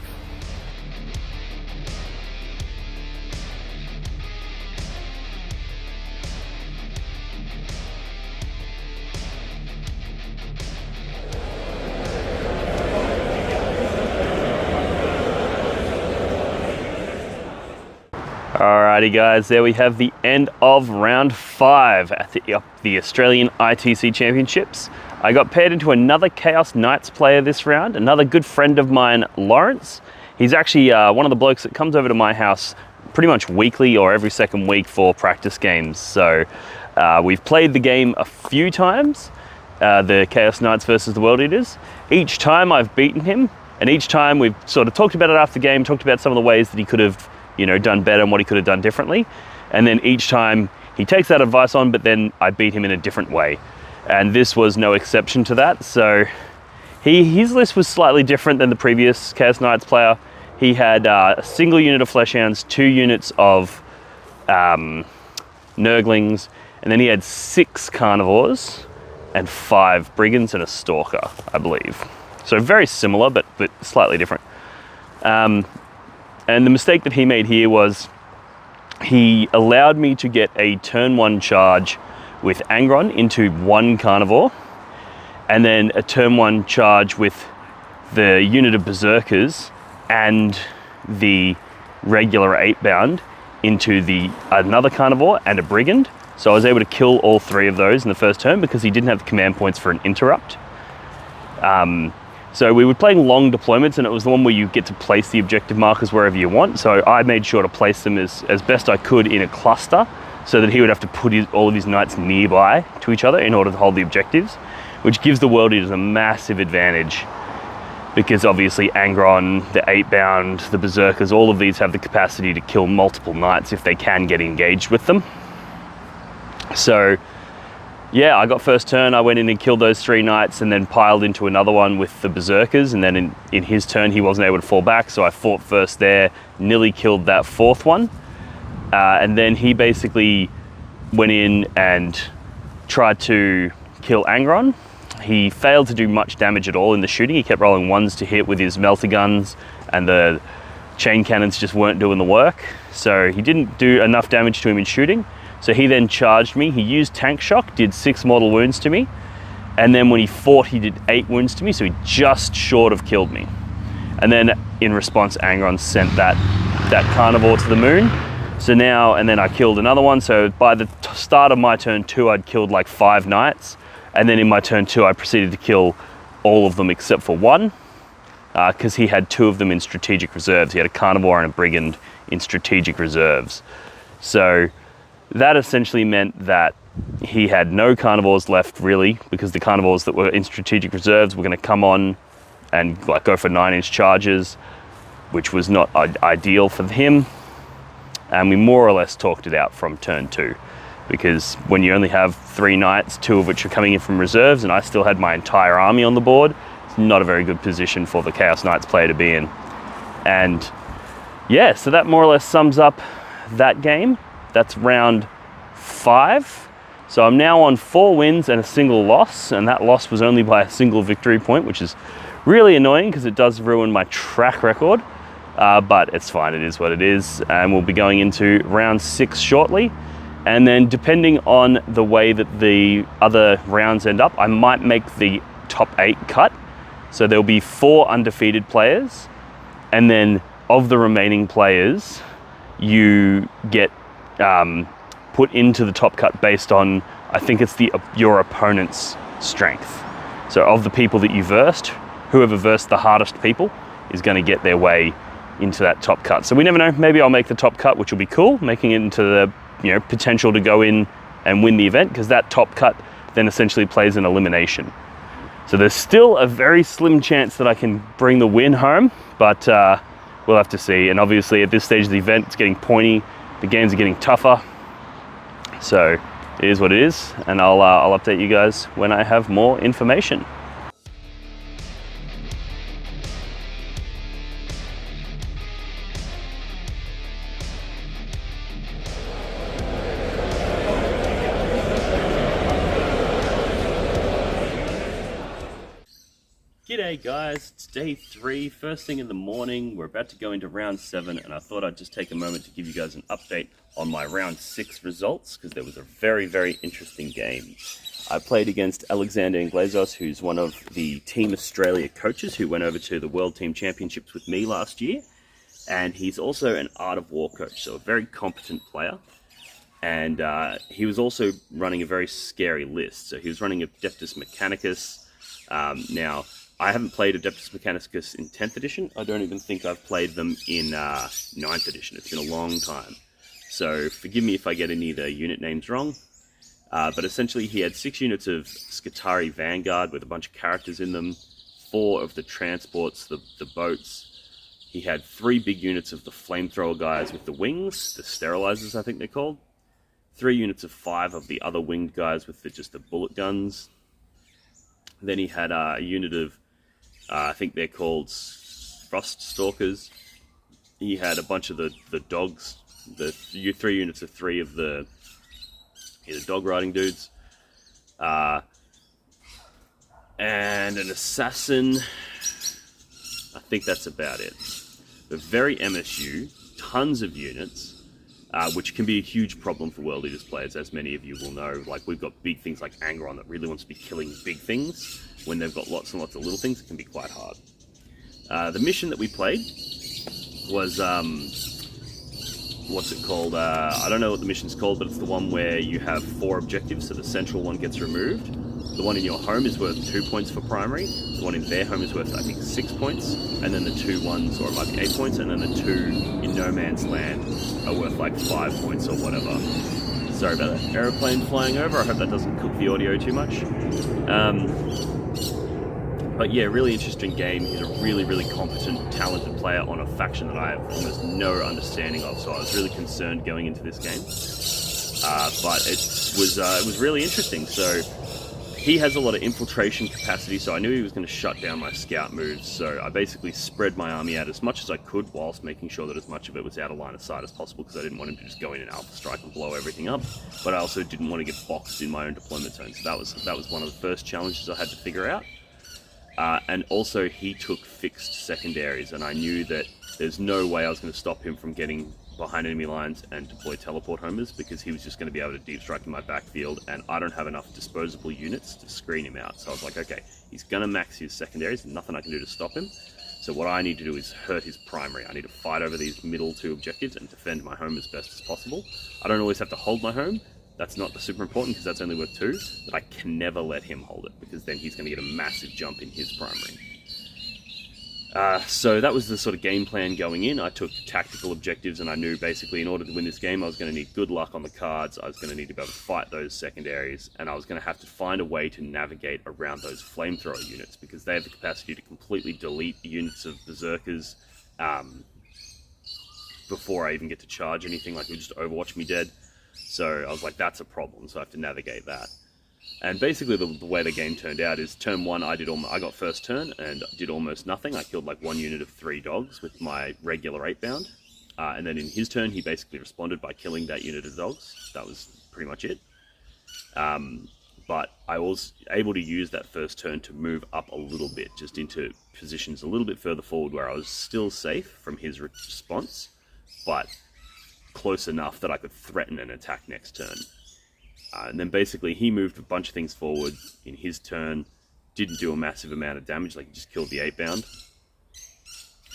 Alrighty guys, there we have the end of round 5 at the Australian ITC Championships. I got paired into another Chaos Knights player this round, another good friend of mine, Lawrence. He's actually one of the blokes that comes over to my house pretty much weekly or every second week for practice games. So we've played the game a few times, the Chaos Knights versus the World Eaters. Each time I've beaten him, and each time we've sort of talked about it after the game, talked about some of the ways that he could have, you know, done better and what he could have done differently. And then each time he takes that advice on, but then I beat him in a different way. And this was no exception to that. So his list was slightly different than the previous Chaos Knights player. He had a single unit of Fleshhounds, 2 units of Nurglings, and then he had 6 Carnivores and 5 Brigands and a Stalker, I believe. So very similar, but slightly different. And the mistake that he made here was he allowed me to get a turn 1 charge with Angron into 1 Carnivore, and then a turn 1 charge with the unit of Berserkers and the regular 8-bound into another Carnivore and a Brigand. So I was able to kill all 3 of those in the first turn because he didn't have the command points for an interrupt. So we were playing long deployments, and it was the one where you get to place the objective markers wherever you want. So I made sure to place them as best I could in a cluster, so that he would have to put all of his knights nearby to each other in order to hold the objectives, which gives the World Eaters a massive advantage, because obviously Angron, the 8-bound, the Berserkers, all of these have the capacity to kill multiple knights if they can get engaged with them. So yeah, I got first turn, I went in and killed those 3 knights and then piled into another one with the Berserkers, and then in his turn he wasn't able to fall back, so I fought first there, nearly killed that 4th one, and then he basically went in and tried to kill Angron. He failed to do much damage at all in the shooting. He kept rolling 1s to hit with his melter guns, and the chain cannons just weren't doing the work, so he didn't do enough damage to him in shooting. So he then charged me, he used tank shock, did 6 mortal wounds to me, and then when he fought he did 8 wounds to me, so he just short of killed me. And then in response Angron sent that Carnivore to the moon. So now, and then I killed another one, so by the start of my turn 2 I'd killed like 5 knights, and then in my turn 2 I proceeded to kill all of them except for 1, because he had 2 of them in strategic reserves. He had a Carnivore and a Brigand in strategic reserves. So that essentially meant that he had no Carnivores left really, because the Carnivores that were in strategic reserves were going to come on and like go for 9-inch charges, which was not ideal for him. And we more or less talked it out from turn 2, because when you only have 3 knights, 2 of which are coming in from reserves, and I still had my entire army on the board, it's not a very good position for the Chaos Knights player to be in. And yeah, so that more or less sums up that game. That's round 5. So I'm now on 4 wins and a single loss, and that loss was only by a single victory point, which is really annoying because it does ruin my track record, but it's fine, it is what it is. And we'll be going into round 6 shortly, And then depending on the way that the other rounds end up, I might make the top 8 cut. So there'll be 4 undefeated players, and then of the remaining players, you get put into the top cut based on, I think it's your opponent's strength. So of the people that you versed, whoever versed the hardest people is going to get their way into that top cut. So we never know, maybe I'll make the top cut, which will be cool, making it into the potential to go in and win the event, because that top cut then essentially plays an elimination. So there's still a very slim chance that I can bring the win home, but we'll have to see. And obviously at this stage of the event, it's getting pointy, the games are getting tougher, so it is what it is, and I'll update you guys when I have more information. G'day guys, it's day 3, first thing in the morning. We're about to go into round 7, and I thought I'd just take a moment to give you guys an update on my round 6 results, because there was a very interesting game. I played against Alexander Inglezos, who's one of the Team Australia coaches who went over to the World Team Championships with me last year, and he's also an Art of War coach, so a very competent player. And he was also running a very scary list, so he was running Adeptus Mechanicus. Now, I haven't played Adeptus Mechanicus in 10th edition. I don't even think I've played them in 9th edition. It's been a long time. So forgive me if I get any of the unit names wrong. But essentially he had 6 units of Skitarii Vanguard with a bunch of characters in them, 4 of the transports, the boats. He had 3 big units of the flamethrower guys with the wings, the sterilizers I think they're called. 3 units of 5 of the other winged guys with just the bullet guns. Then he had a unit of, I think they're called Frost Stalkers. He had a bunch of the dogs, the 3 units of 3 of the dog riding dudes. And an assassin. I think that's about it. But very MSU, tons of units. Which can be a huge problem for World Eaters players, as many of you will know. Like, we've got big things like Angron that really wants to be killing big things. When they've got lots and lots of little things, it can be quite hard. The mission that we played was, what's it called? I don't know what the mission's called, but it's the one where you have 4 objectives, so the central one gets removed. The one in your home is worth 2 points for primary. The one in their home is worth, I think, 6 points. And then the 2 ones, or it might be 8 points, and then the 2 in No Man's Land are worth like 5 points or whatever. Sorry about that aeroplane flying over. I hope that doesn't cook the audio too much. But yeah, really interesting game. He's a really competent, talented player on a faction that I have almost no understanding of, so I was really concerned going into this game. But it was really interesting. So he has a lot of infiltration capacity, so I knew he was going to shut down my scout moves, so I basically spread my army out as much as I could whilst making sure that as much of it was out of line of sight as possible, because I didn't want him to just go in and alpha strike and blow everything up, but I also didn't want to get boxed in my own deployment zone, so that was one of the first challenges I had to figure out. And also he took fixed secondaries, and I knew that there's no way I was going to stop him from getting behind enemy lines and deploy teleport homers, because he was just going to be able to deep strike in my backfield, and I don't have enough disposable units to screen him out. So I was like, okay, he's going to max his secondaries, nothing I can do to stop him. So what I need to do is hurt his primary. I need to fight over these middle 2 objectives and defend my home as best as possible. I don't always have to hold my home. That's not super important because that's only worth 2, but I can never let him hold it, because then he's going to get a massive jump in his primary. So that was the sort of game plan going in. I took tactical objectives, and I knew basically in order to win this game I was going to need good luck on the cards, I was going to need to be able to fight those secondaries, and I was going to have to find a way to navigate around those flamethrower units, because they have the capacity to completely delete units of berserkers before I even get to charge anything, like it would just overwatch me dead. So I was like, that's a problem, so I have to navigate that. And basically the way the game turned out is turn 1 I got first turn and did almost nothing. I killed like 1 unit of 3 dogs with my regular 8-bound. And then in his turn he basically responded by killing that unit of dogs. That was pretty much it. But I was able to use that first turn to move up a little bit, just into positions a little bit further forward where I was still safe from his response, but close enough that I could threaten an attack next turn. And then basically he moved a bunch of things forward in his turn, didn't do a massive amount of damage, like he just killed the 8-bound.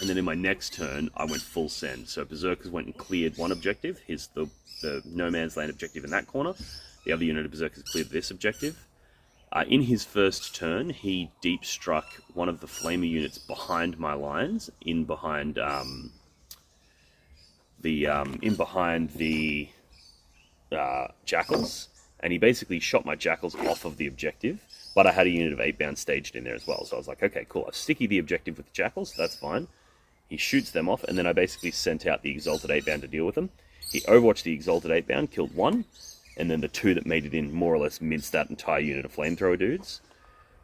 And then in my next turn, I went full send. So Berserkers went and cleared one objective, the No Man's Land objective in that corner. The other unit of Berserkers cleared this objective. In his first turn, he deep struck one of the Flamer units behind my lines, in behind the Jackals, and he basically shot my Jackals off of the objective, but I had a unit of 8-bound staged in there as well, so I was like, okay, cool, I've sticky the objective with the Jackals, so that's fine. He shoots them off, and then I basically sent out the Exalted 8-bound to deal with them. He overwatched the Exalted 8-bound, killed one, and then the two that made it in more or less minced that entire unit of Flamethrower dudes.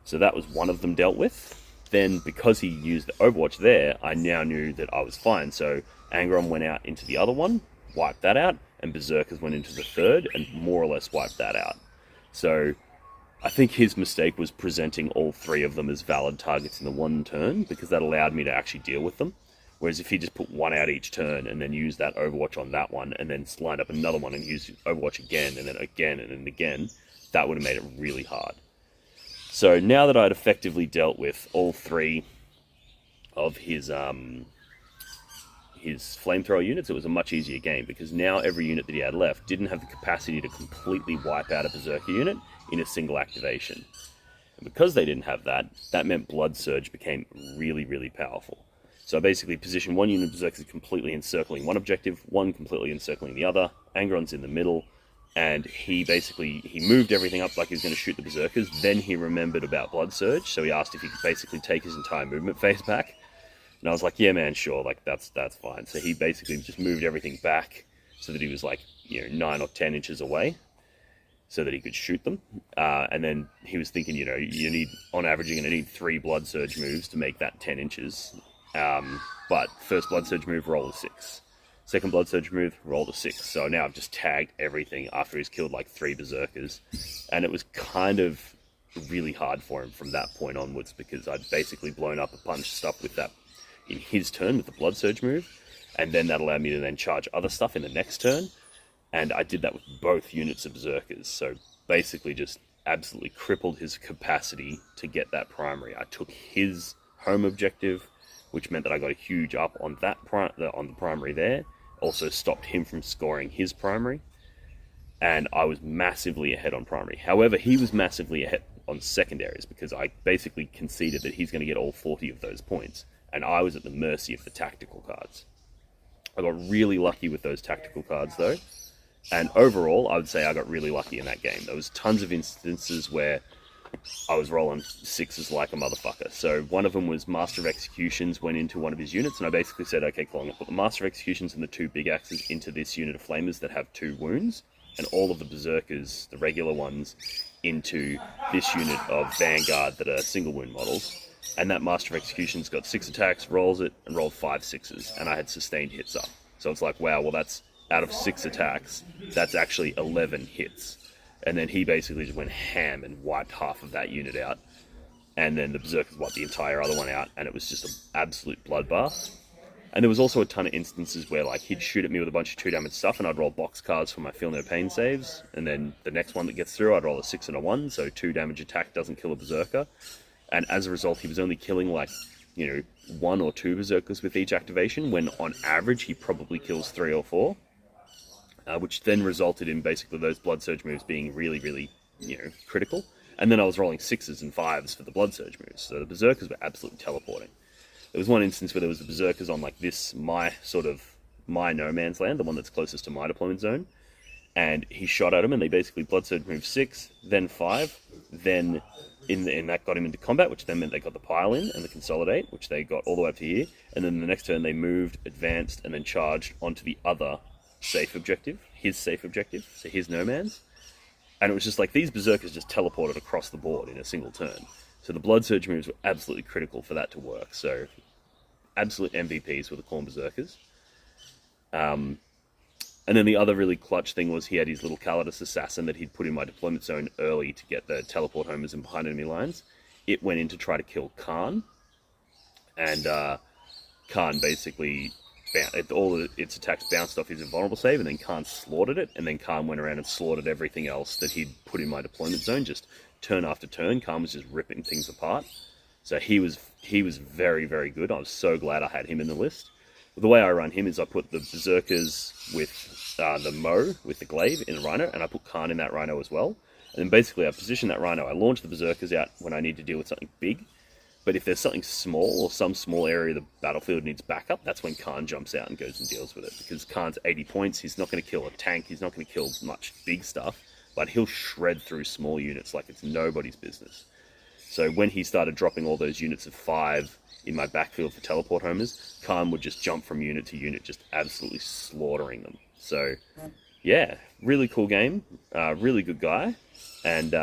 So that was one of them dealt with. Then, because he used the Overwatch there, I now knew that I was fine, so Angron went out into the other one, wiped that out, and Berserkers went into the third, and more or less wiped that out. So I think his mistake was presenting all three of them as valid targets in the one turn, because that allowed me to actually deal with them. Whereas if he just put one out each turn and then used that Overwatch on that one and then lined up another one and used Overwatch again and then again, that would have made it really hard. So now that I'd effectively dealt with all three of his Flamethrower units, it was a much easier game because now every unit that he had left didn't have the capacity to completely wipe out a Berserker unit in a single activation. And because they didn't have that, that meant Blood Surge became really, really powerful. So I basically positioned one unit of Berserkers completely encircling one objective, one completely encircling the other. Angron's in the middle, and he moved everything up like he was going to shoot the Berserkers. Then he remembered about Blood Surge, so he asked if he could basically take his entire movement phase back. And I was like, yeah, man, sure, like that's fine. So he basically just moved everything back so that he was like, 9 or 10 inches away, so that he could shoot them. And then he was thinking, you need, on average, you're going to need 3 Blood Surge moves to make that 10 inches. But first Blood Surge move, roll a 6. Second Blood Surge move, roll a 6. So now I've just tagged everything after he's killed like 3 Berserkers. And it was kind of really hard for him from that point onwards because I'd basically blown up a bunch of stuff with that in his turn with the Blood Surge move. And then that allowed me to then charge other stuff in the next turn. And I did that with both units of Berserkers. So basically just absolutely crippled his capacity to get that primary. I took his home objective, which meant that I got a huge up on on the primary there. Also stopped him from scoring his primary. And I was massively ahead on primary. However, he was massively ahead on secondaries because I basically conceded that he's going to get all 40 of those points. And I was at the mercy of the tactical cards. I got really lucky with those tactical cards though. And overall, I would say I got really lucky in that game. There was tons of instances where I was rolling 6s like a motherfucker. So one of them was Master of Executions went into one of his units, and I basically said, okay, cool, I'm going to put the Master of Executions and the 2 big axes into this unit of Flamers that have 2 wounds, and all of the Berserkers, the regular ones, into this unit of Vanguard that are single wound models. And that Master of Executions got 6 attacks, rolls it, and rolled 5 6s, and I had sustained hits up. So it's like, wow, well that's, out of 6 attacks, that's actually 11 hits. And then he basically just went ham and wiped half of that unit out. And then the Berserkers wiped the entire other one out, and it was just an absolute bloodbath. And there was also a ton of instances where like he'd shoot at me with a bunch of 2 damage stuff, and I'd roll box cards for my Feel No Pain saves. And then the next one that gets through, I'd roll a 6 and a 1, so 2 damage attack doesn't kill a Berserker. And as a result, he was only killing like, 1 or 2 Berserkers with each activation, when on average he probably kills 3 or 4. Which then resulted in basically those Blood Surge moves being really, really, critical. And then I was rolling 6s and 5s for the Blood Surge moves. So the Berserkers were absolutely teleporting. There was one instance where there was the Berserkers on like this, my No Man's Land, the one that's closest to my deployment zone. And he shot at them and they basically Blood Surge moved 6, then 5, then and that got him into combat, which then meant they got the Pile in and the Consolidate, which they got all the way up to here. And then the next turn they moved, advanced, and then charged onto the other safe objective, his safe objective, so his No Man's. And it was just like these Berserkers just teleported across the board in a single turn. So the Blood Surge moves were absolutely critical for that to work. So absolute MVPs were the Khorne Berserkers. And then the other really clutch thing was he had his little Calidus Assassin that he'd put in my deployment zone early to get the teleport homers in behind enemy lines. It went in to try to kill Khan. And Khan basically all its attacks bounced off his invulnerable save, and then Khan slaughtered it, and then Khan went around and slaughtered everything else that he'd put in my deployment zone. Just turn after turn, Khan was just ripping things apart. So he was very, very good. I was so glad I had him in the list. The way I run him is I put the Berserkers with the Mo, with the Glaive in a Rhino, and I put Khan in that Rhino as well. And then basically I position that Rhino, I launch the Berserkers out when I need to deal with something big. But if there's something small or some small area of the battlefield needs backup, that's when Khan jumps out and goes and deals with it. Because Khan's 80 points, he's not going to kill a tank, he's not going to kill much big stuff, but he'll shred through small units like it's nobody's business. So when he started dropping all those units of 5 in my backfield for teleport homers, Khan would just jump from unit to unit, just absolutely slaughtering them. So yeah, really cool game, really good guy, and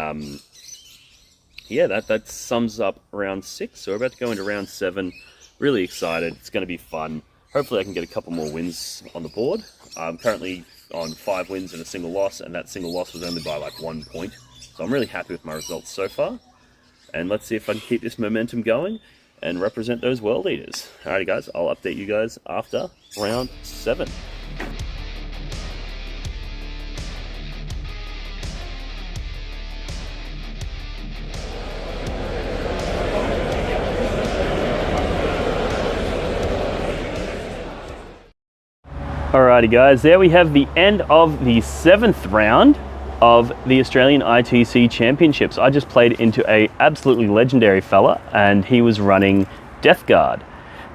yeah, that sums up round 6. So we're about to go into round 7. Really excited. It's going to be fun. Hopefully I can get a couple more wins on the board. I'm currently on 5 wins and a single loss, and that single loss was only by like 1 point. So I'm really happy with my results so far. And let's see if I can keep this momentum going and represent those world leaders. Alrighty guys, I'll update you guys after round 7. Alrighty guys, there we have the end of the 7th round of the Australian ITC Championships. I just played into a absolutely legendary fella, and he was running Death Guard.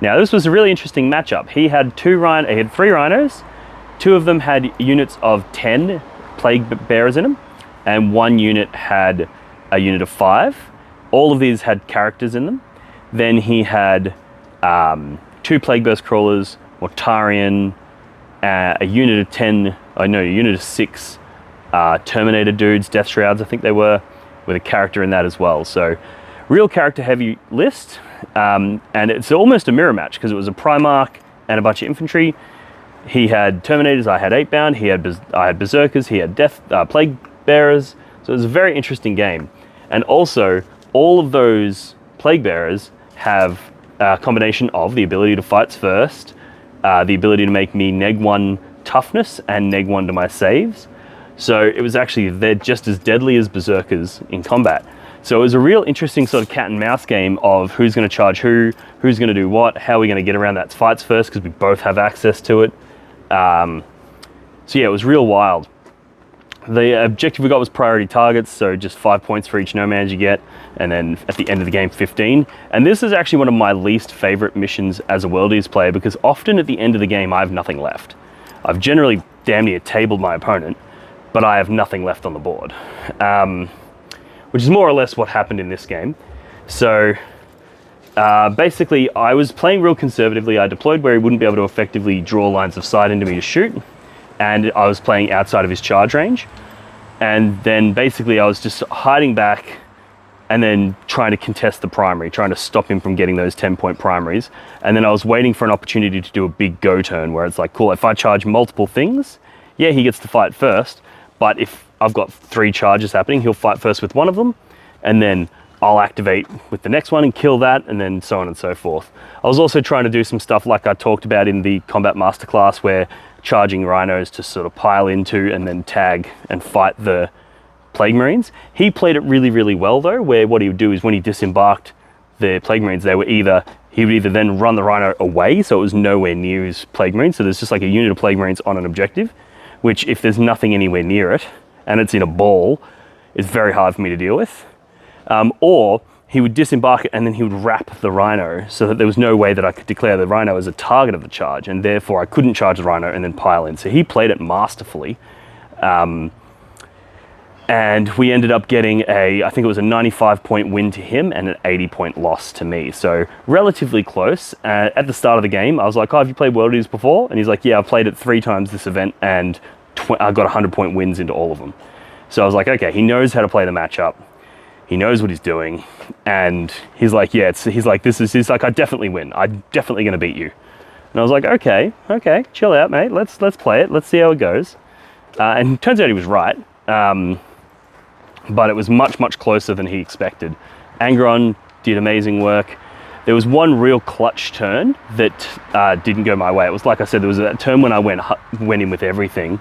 Now this was a really interesting matchup. He had 3 rhinos, 2 of them had units of 10 plague bearers in them, and 1 unit had a unit of 5. All of these had characters in them. Then he had 2 plague burst crawlers, Votann, a unit of 10, a unit of 6 Terminator dudes, Death Shrouds I think they were, with a character in that as well. So real character heavy list, and it's almost a mirror match because it was a Primarch and a bunch of infantry. He had Terminators, I had 8-bound, I had Berserkers, he had Plague Bearers, so it was a very interesting game. And also, all of those Plague Bearers have a combination of the ability to fight first, the ability to make me neg-1 toughness and neg-1 to my saves. So it was actually, they're just as deadly as Berserkers in combat. So it was a real interesting sort of cat and mouse game of who's going to charge who's going to do what, how are we going to get around that fights first, because we both have access to it. So yeah, it was real wild. The objective we got was priority targets, so just 5 points for each no-mans you get, and then at the end of the game 15. And this is actually one of my least favorite missions as a Worldies player, because often at the end of the game I have nothing left. I've generally damn near tabled my opponent, but I have nothing left on the board, which is more or less what happened in this game. So basically I was playing real conservatively. I deployed where he wouldn't be able to effectively draw lines of sight into me to shoot, and I was playing outside of his charge range. And then basically I was just hiding back and then trying to contest the primary, trying to stop him from getting those 10-point primaries. And then I was waiting for an opportunity to do a big go turn where it's like, cool, if I charge multiple things, yeah, he gets to fight first, but if I've got 3 charges happening, he'll fight first with one of them, and then I'll activate with the next one and kill that, and then so on and so forth. I was also trying to do some stuff like I talked about in the Combat Masterclass, where charging rhinos to sort of pile into and then tag and fight the Plague Marines. He played it really, really well though, where what he would do is when he disembarked the Plague Marines, he would either then run the rhino away, so it was nowhere near his Plague Marines, so there's just like a unit of Plague Marines on an objective, which if there's nothing anywhere near it, and it's in a ball, it's very hard for me to deal with. Or he would disembark it and then he would wrap the rhino so that there was no way that I could declare the rhino as a target of the charge, and therefore I couldn't charge the rhino and then pile in. So he played it masterfully. And we ended up getting I think it was a 95-point win to him and an 80-point loss to me. So relatively close. At the start of the game, I was like, oh, have you played Worldies before? And he's like, yeah, I've played it 3 times this event and I got 100-point wins into all of them. So I was like, okay, he knows how to play the matchup. He knows what he's doing. And he's like, yeah, he's like, I definitely win. I'm definitely going to beat you. And I was like, okay, chill out, mate. Let's play it. Let's see how it goes. And it turns out he was right. But it was much, much closer than he expected. Angron did amazing work. there was one real clutch turn that didn't go my way. It was like I said, there was that turn when I went in with everything,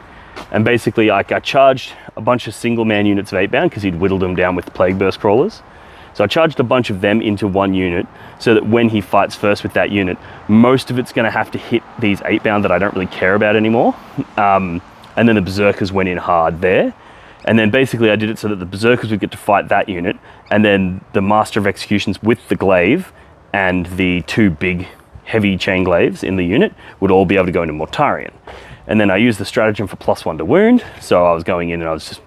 and basically I charged a bunch of single man units of 8-bound because he'd whittled them down with Plague Burst crawlers. So I charged a bunch of them into one unit so that when he fights first with that unit, most of it's going to have to hit these 8-bound that I don't really care about anymore. And then the Berserkers went in hard there. And then basically I did it so that the Berserkers would get to fight that unit, and then the Master of Executions with the glaive and the 2 big heavy chain glaives in the unit would all be able to go into Mortarion. And then I used the stratagem for +1 to wound, so I was going in and I was just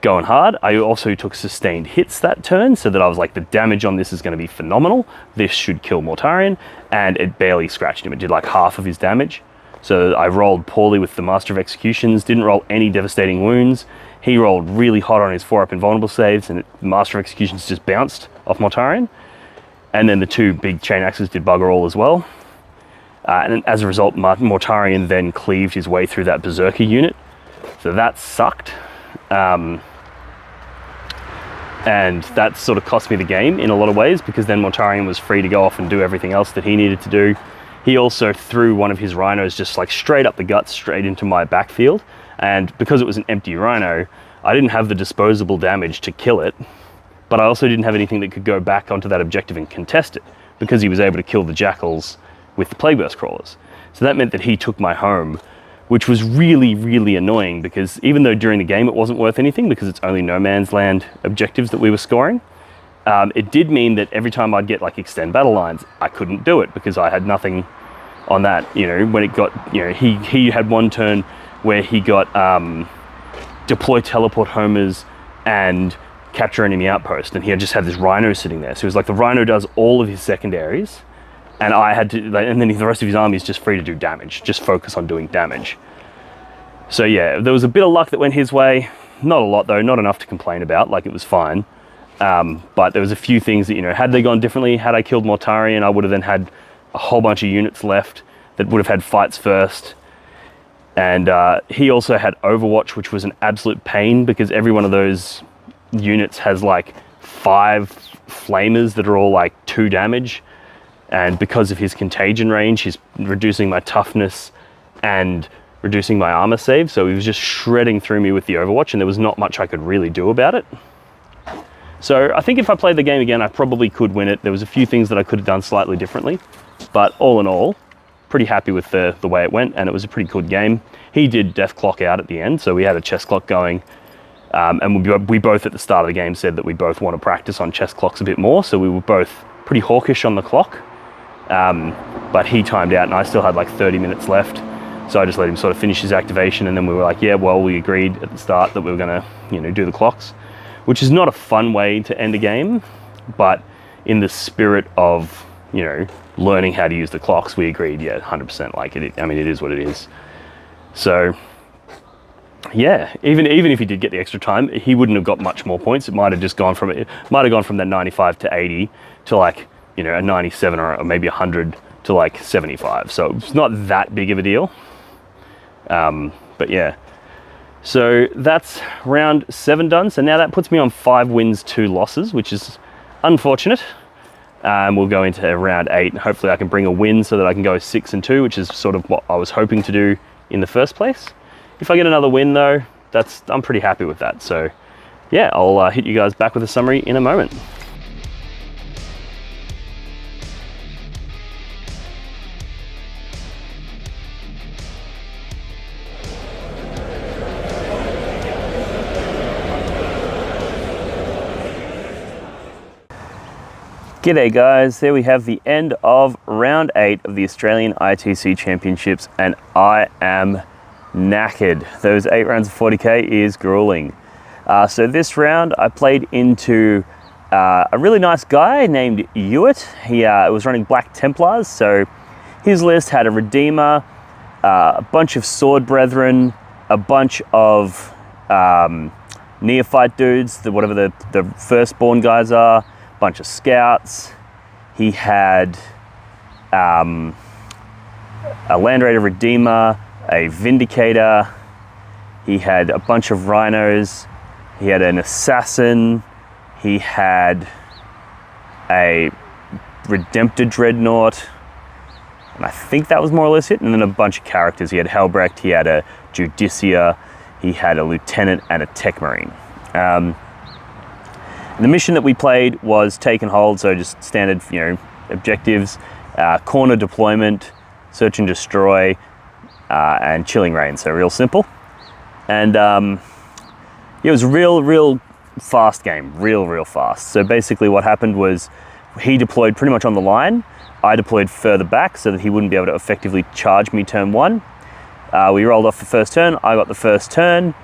going hard. I also took sustained hits that turn, so that I was like, the damage on this is going to be phenomenal. This should kill Mortarion, and it barely scratched him. It did like half of his damage. So I rolled poorly with the Master of Executions, didn't roll any devastating wounds. He rolled really hot on his 4-up invulnerable saves, and the Master of Executions just bounced off Mortarion. And then the 2 big chain axes did bugger all as well. And as a result, Mortarion then cleaved his way through that Berserker unit. So that sucked. And that sort of cost me the game in a lot of ways, because then Mortarion was free to go off and do everything else that he needed to do. He also threw one of his rhinos just like straight up the guts, straight into my backfield. And because it was an empty rhino, I didn't have the disposable damage to kill it, but I also didn't have anything that could go back onto that objective and contest it, because he was able to kill the jackals with the Plague Burst crawlers. So that meant that he took my home, which was really, really annoying, because even though during the game it wasn't worth anything because it's only no man's land objectives that we were scoring, it did mean that every time I'd get like extend battle lines, I couldn't do it because I had nothing on that. When it got, he had one turn where he got deploy teleport homers and capture enemy outpost, and he just had this rhino sitting there. So it was like the rhino does all of his secondaries, and I had to, and then the rest of his army is just free to do damage, just focus on doing damage. So yeah, there was a bit of luck that went his way. Not a lot though, not enough to complain about, like it was fine. But there was a few things that, had they gone differently, had I killed Mortarion, I would have then had a whole bunch of units left that would have had fights first. And he also had Overwatch, which was an absolute pain because every one of those units has like 5 flamers that are all like 2 damage. And because of his contagion range, he's reducing my toughness and reducing my armor save. So he was just shredding through me with the Overwatch, and there was not much I could really do about it. So I think if I played the game again, I probably could win it. There was a few things that I could have done slightly differently, but all in all, pretty happy with the way it went, and it was a pretty good game. He did death clock out at the end, so we had a chess clock going, and we both at the start of the game said that we both want to practice on chess clocks a bit more, so we were both pretty hawkish on the clock. But he timed out and I still had like 30 minutes left. So I just let him sort of finish his activation, and then we were like, yeah, well, we agreed at the start that we were gonna, do the clocks, which is not a fun way to end a game, but in the spirit of, learning how to use the clocks, we agreed, yeah, 100%, like it is what it is. So yeah, even if he did get the extra time, he wouldn't have got much more points. It might have gone from that 95 to 80 to like, a 97 or maybe 100 to like 75. So it's not that big of a deal. But yeah, so that's round 7 done. So now that puts me on 5 wins, 2 losses, which is unfortunate. We'll go into round 8 and hopefully I can bring a win so that I can go 6-2, which is sort of what I was hoping to do in the first place. If I get another win though, I'm pretty happy with that. So yeah, I'll hit you guys back with a summary in a moment. G'day guys, there we have the end of round 8 of the Australian ITC Championships, and I am knackered. Those 8 rounds of 40k is grueling. So this round I played into a really nice guy named Hewitt. He was running Black Templars, so his list had a Redeemer, a bunch of Sword Brethren, a bunch of Neophyte dudes, whatever the firstborn guys are, bunch of scouts. He had a Land Raider Redeemer, a Vindicator. He had a bunch of rhinos. He had an assassin. He had a Redemptor Dreadnought, and I think that was more or less it, and then a bunch of characters. He had Helbrecht, he had a Judicia, he had a Lieutenant, and a Tech Marine. The mission that we played was take and hold, so just standard, objectives, corner deployment, search and destroy, and chilling rain, so real simple. And it was real fast game, real fast. So basically what happened was he deployed pretty much on the line. I deployed further back so that he wouldn't be able to effectively charge me turn one. We rolled off the first turn, I got the first turn.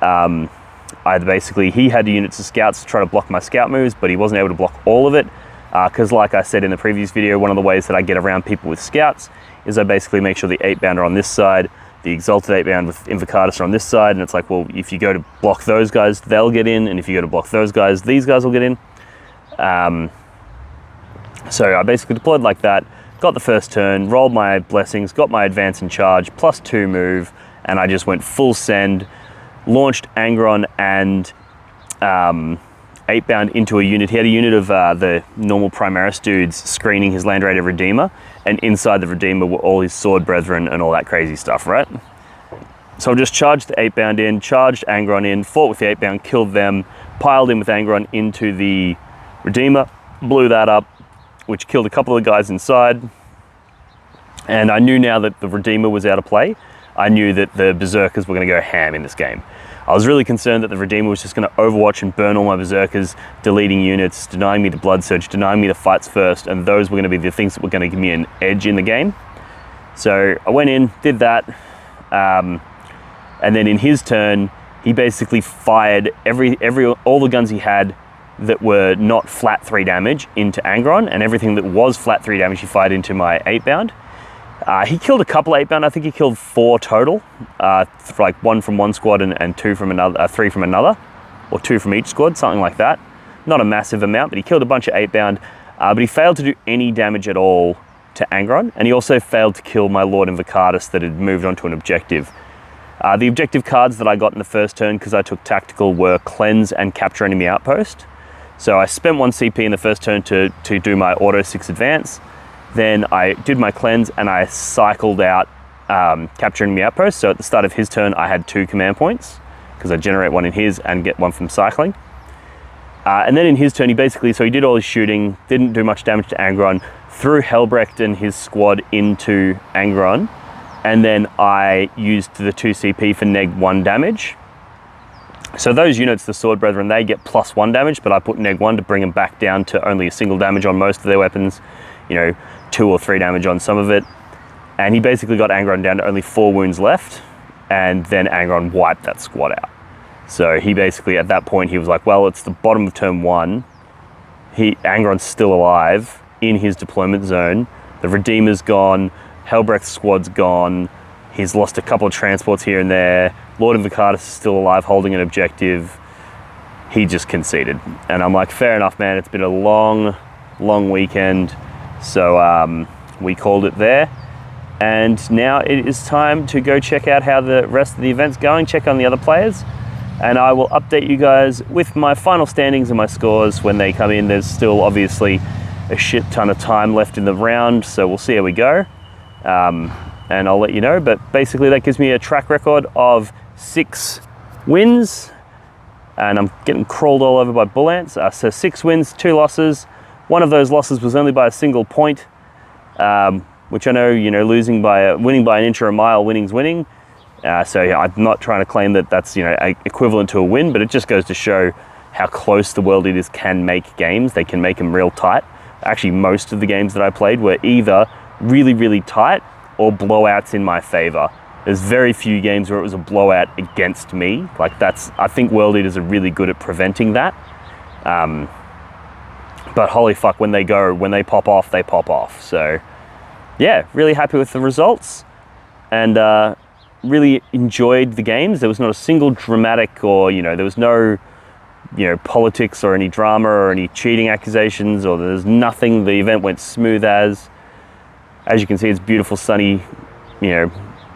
He had units of scouts to try to block my scout moves, but he wasn't able to block all of it. Because like I said in the previous video, one of the ways that I get around people with scouts is I basically make sure the 8-bound are on this side, the Exalted 8-bound with Invocatus are on this side, and it's like, well, if you go to block those guys, they'll get in, and if you go to block those guys, these guys will get in. So I basically deployed like that, got the first turn, rolled my blessings, got my advance and charge, +2 move, and I just went full send, launched Angron and 8-bound into a unit. He had a unit of the normal Primaris dudes screening his Land Raider Redeemer, and inside the Redeemer were all his Sword Brethren and all that crazy stuff, right? So I just charged the 8-bound in, charged Angron in, fought with the 8-bound, killed them, piled in with Angron into the Redeemer, blew that up, which killed a couple of the guys inside. And I knew now that the Redeemer was out of play. I knew that the Berserkers were going to go ham in this game. I was really concerned that the Redeemer was just going to overwatch and burn all my Berserkers, deleting units, denying me the Blood Surge, denying me the fights first, and those were going to be the things that were going to give me an edge in the game. So I went in, did that, and then in his turn, he basically fired all the guns he had that were not flat 3 damage into Angron, and everything that was flat 3 damage he fired into my 8-bound. He killed a couple 8-bound. I think he killed 4 total, like 1 from one squad and 2 from another, 3 from another, or 2 from each squad, something like that. Not a massive amount, but he killed a bunch of 8-bound, but he failed to do any damage at all to Angron, and he also failed to kill my Lord Invocatus that had moved onto an objective. The objective cards that I got in the first turn, because I took tactical, were Cleanse and Capture Enemy Outpost. So I spent 1 CP in the first turn to do my auto 6 advance. Then I did my cleanse and I cycled out Capture Enemy Outpost. So at the start of his turn, I had 2 command points because I generate 1 in his and get 1 from cycling. And then in his turn, he did all his shooting, didn't do much damage to Angron, threw Helbrecht and his squad into Angron, and then I used the 2 CP for -1 damage. So those units, the Sword Brethren, they get +1 damage, but I put -1 to bring them back down to only a single damage on most of their weapons, 2 or 3 damage on some of it. And he basically got Angron down to only 4 wounds left, and then Angron wiped that squad out. So he basically, at that point, he was like, well, it's the bottom of turn 1. Angron's still alive in his deployment zone. The Redeemer's gone, Helbrecht's squad's gone, he's lost a couple of transports here and there, Lord Invocatus is still alive holding an objective. He just conceded. And I'm like, fair enough, man, it's been a long weekend. So we called it there. And now it is time to go check out how the rest of the event's going, check on the other players. And I will update you guys with my final standings and my scores when they come in. There's still obviously a shit ton of time left in the round, so we'll see how we go. And I'll let you know, but basically that gives me a track record of 6 wins, and I'm getting crawled all over by bull ants. So 6 wins, 2 losses. One of those losses was only by a single point, which I know, winning by an inch or a mile, winning's winning. So yeah, I'm not trying to claim that that's equivalent to a win, but it just goes to show how close the World Eaters can make games. They can make them real tight. Actually, most of the games that I played were either really tight or blowouts in my favor. There's very few games where it was a blowout against me. I think World Eaters are really good at preventing that. But holy fuck, when they pop off, they pop off. So yeah, really happy with the results, and really enjoyed the games. There was not a single dramatic or, there was no, politics or any drama or any cheating accusations, or there's nothing. The event went smooth as you can see, it's beautiful sunny,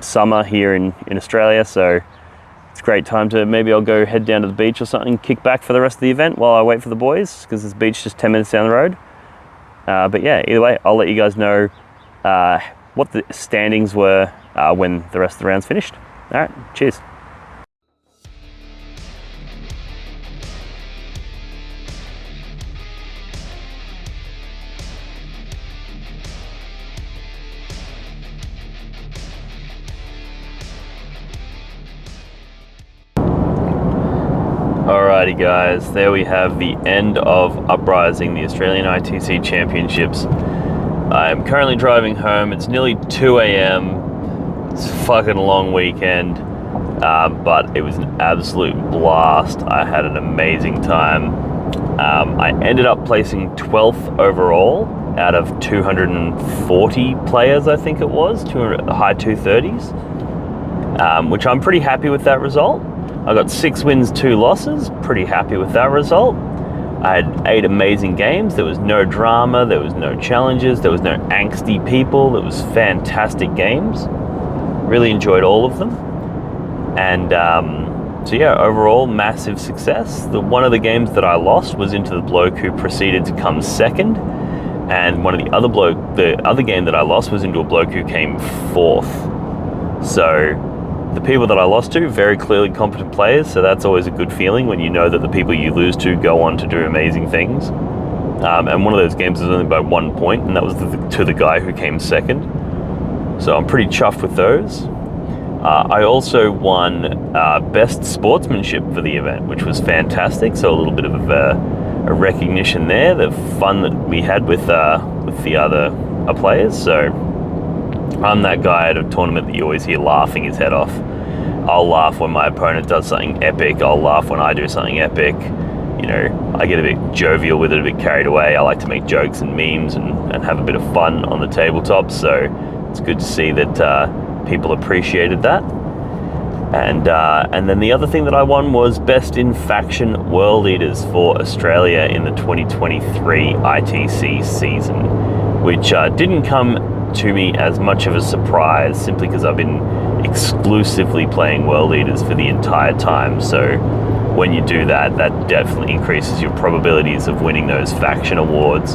summer here in Australia. So it's a great time to, maybe I'll go head down to the beach or something, kick back for the rest of the event while I wait for the boys, because this beach just 10 minutes down the road. But yeah, either way, I'll let you guys know what the standings were when the rest of the round's finished. All right, cheers. Alrighty guys, there we have the end of Uprising, the Australian ITC Championships. I'm currently driving home. It's nearly 2 a.m. It's a fucking long weekend, but it was an absolute blast. I had an amazing time. I ended up placing 12th overall out of 240 players, I think it was, high 230s, which I'm pretty happy with that result. I got 6 wins, 2 losses, pretty happy with that result. I had 8 amazing games. There was no drama, there was no challenges, there was no angsty people. It was fantastic games. Really enjoyed all of them. And so yeah, overall, massive success. One of the games that I lost was into the bloke who proceeded to come second. And the other game that I lost was into a bloke who came 4th. So the people that I lost to, very clearly competent players, so that's always a good feeling when you know that the people you lose to go on to do amazing things. And one of those games was only by 1 point, and that was to the guy who came second. So I'm pretty chuffed with those. I also won Best Sportsmanship for the event, which was fantastic, so a little bit of a recognition there, the fun that we had with the other players. So I'm that guy at a tournament that you always hear laughing his head off. I'll laugh when my opponent does something epic. I'll laugh when I do something epic. You know, I get a bit jovial with it, a bit carried away. I like to make jokes and memes and have a bit of fun on the tabletop. So it's good to see that people appreciated that. And then the other thing that I won was Best in Faction World Eaters for Australia in the 2023 ITC season, which didn't come to me as much of a surprise, simply because I've been exclusively playing World Eaters for the entire time. So when you do that, that definitely increases your probabilities of winning those faction awards,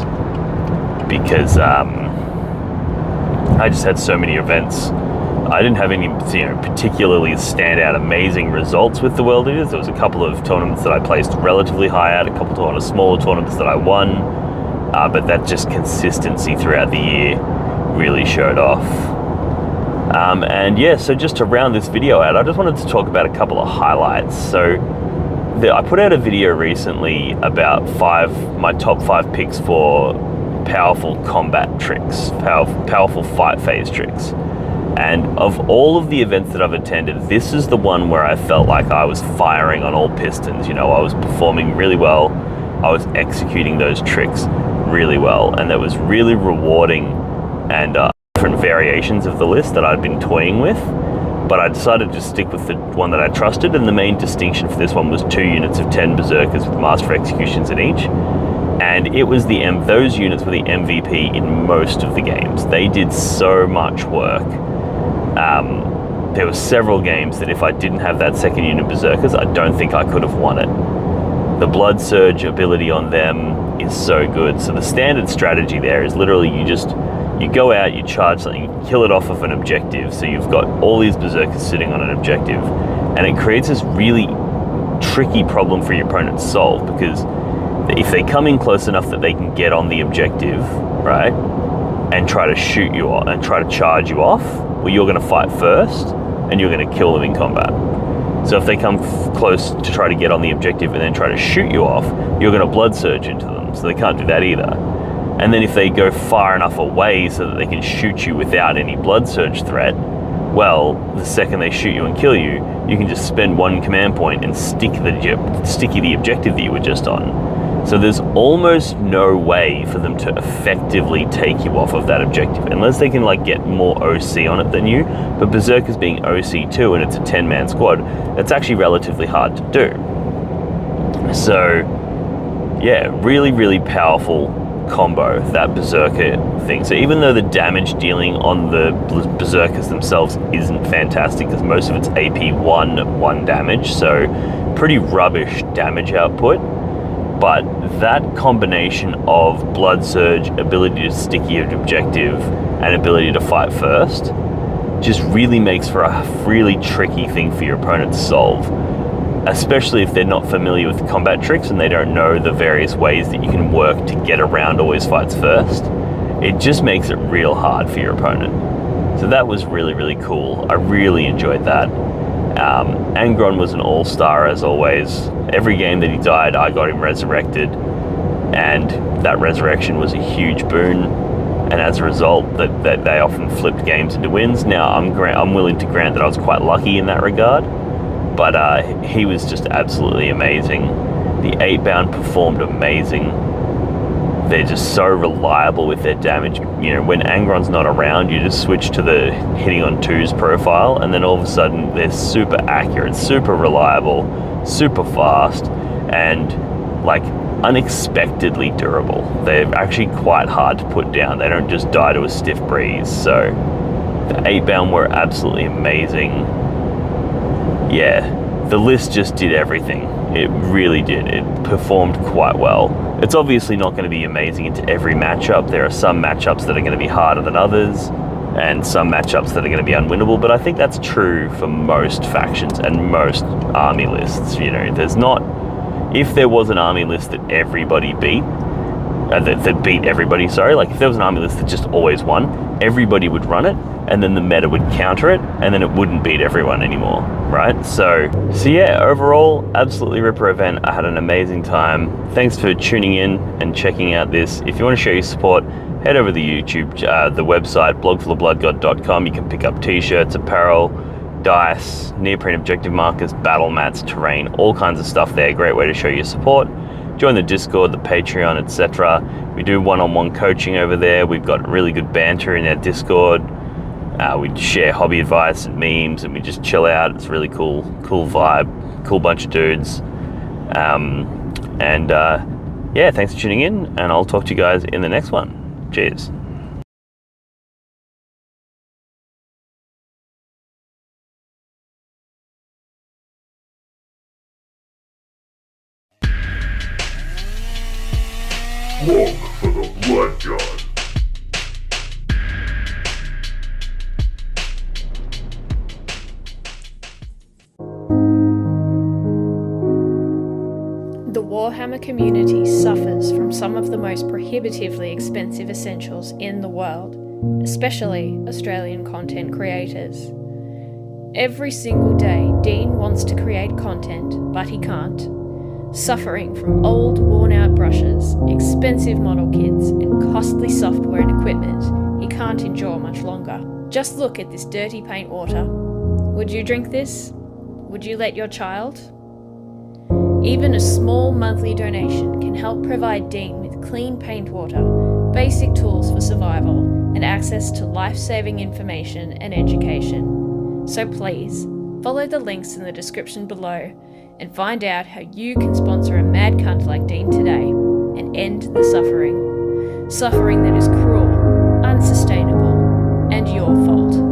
because I just had so many events. I didn't have any particularly standout amazing results with the World Eaters. There was a couple of tournaments that I placed relatively high at, a couple of smaller tournaments that I won, but that just consistency throughout the year really showed off. And yeah, so just to round this video out, I just wanted to talk about a couple of highlights. So I put out a video recently about my top 5 picks for powerful combat tricks, powerful fight phase tricks. And of all of the events that I've attended, this is the one where I felt like I was firing on all pistons. You know, I was performing really well, I was executing those tricks really well, and that was really rewarding. And different variations of the list that I'd been toying with, but I decided to stick with the one that I trusted, and the main distinction for this one was 2 units of 10 Berserkers with Master Executions in each, and it was those units were the MVP in most of the games. They did so much work. There were several games that if I didn't have that second unit Berserkers, I don't think I could have won it. The Blood Surge ability on them is so good. So the standard strategy there is literally you go out, you charge something, you kill it off of an objective, so you've got all these Berserkers sitting on an objective, and it creates this really tricky problem for your opponent to solve, because if they come in close enough that they can get on the objective, right, and try to shoot you off, and try to charge you off, well, you're going to fight first, and you're going to kill them in combat. So if they come close to try to get on the objective and then try to shoot you off, you're going to Blood Surge into them, so they can't do that either. And then if they go far enough away so that they can shoot you without any Blood Surge threat, well, the second they shoot you and kill you, you can just spend 1 command point and sticky the objective that you were just on. So there's almost no way for them to effectively take you off of that objective, unless they can get more OC on it than you. But Berserkers being OC too, and it's a 10-man squad, it's actually relatively hard to do. So yeah, really, really powerful combo, that Berserker thing. So even though the damage dealing on the Berserkers themselves isn't fantastic, because most of it's AP 1 damage, so pretty rubbish damage output, but that combination of blood surge, ability to stick your objective, and ability to fight first just really makes for a really tricky thing for your opponent to solve, especially if they're not familiar with combat tricks and they don't know the various ways that you can work to get around always fights first. It just makes it real hard for your opponent. So that was really, really cool. I really enjoyed that. Angron was an all-star as always. Every game that he died, I got him resurrected, and that resurrection was a huge boon. And as a result, that they often flipped games into wins. Now, I'm willing to grant that I was quite lucky in that regard, but he was just absolutely amazing. The 8-bound performed amazing. They're just so reliable with their damage. You know, when Angron's not around, you just switch to the hitting on 2s profile, and then all of a sudden they're super accurate, super reliable, super fast, and like unexpectedly durable. They're actually quite hard to put down. They don't just die to a stiff breeze. So the 8-bound were absolutely amazing. Yeah, the list just did everything. It really did. It performed quite well. It's obviously not going to be amazing into every matchup. There are some matchups that are going to be harder than others, and some matchups that are going to be unwinnable, but I think that's true for most factions and most army lists. You know, there's not... If there was an army list that everybody beat, that beat everybody, sorry, like if there was an army list that just always won, everybody would run it, and then the meta would counter it, and then it wouldn't beat everyone anymore, right? So yeah, overall, absolutely ripper event. I had an amazing time. Thanks for tuning in and checking out this. If you want to show your support, head over to the YouTube, the website, blogforthebloodgod.com. You can pick up t-shirts, apparel, dice, neoprene objective markers, battle mats, terrain, all kinds of stuff there. Great way to show your support. Join the Discord, the Patreon, etc. We do one-on-one coaching over there. We've got really good banter in our Discord. We share hobby advice and memes, and we just chill out. It's really cool vibe, cool bunch of dudes. Yeah, thanks for tuning in, and I'll talk to you guys in the next one. Cheers. Walk for the Blood God. The Warhammer community suffers from some of the most prohibitively expensive essentials in the world, especially Australian content creators. Every single day, Dean wants to create content, but he can't. Suffering from old, worn-out brushes, expensive model kits, and costly software and equipment he can't endure much longer. Just look at this dirty paint water. Would you drink this? Would you let your child? Even a small monthly donation can help provide Dean with clean paint water, basic tools for survival, and access to life-saving information and education. So please, follow the links in the description below and find out how you can sponsor a mad cunt like Dean today and end the suffering. Suffering that is cruel, unsustainable, and your fault.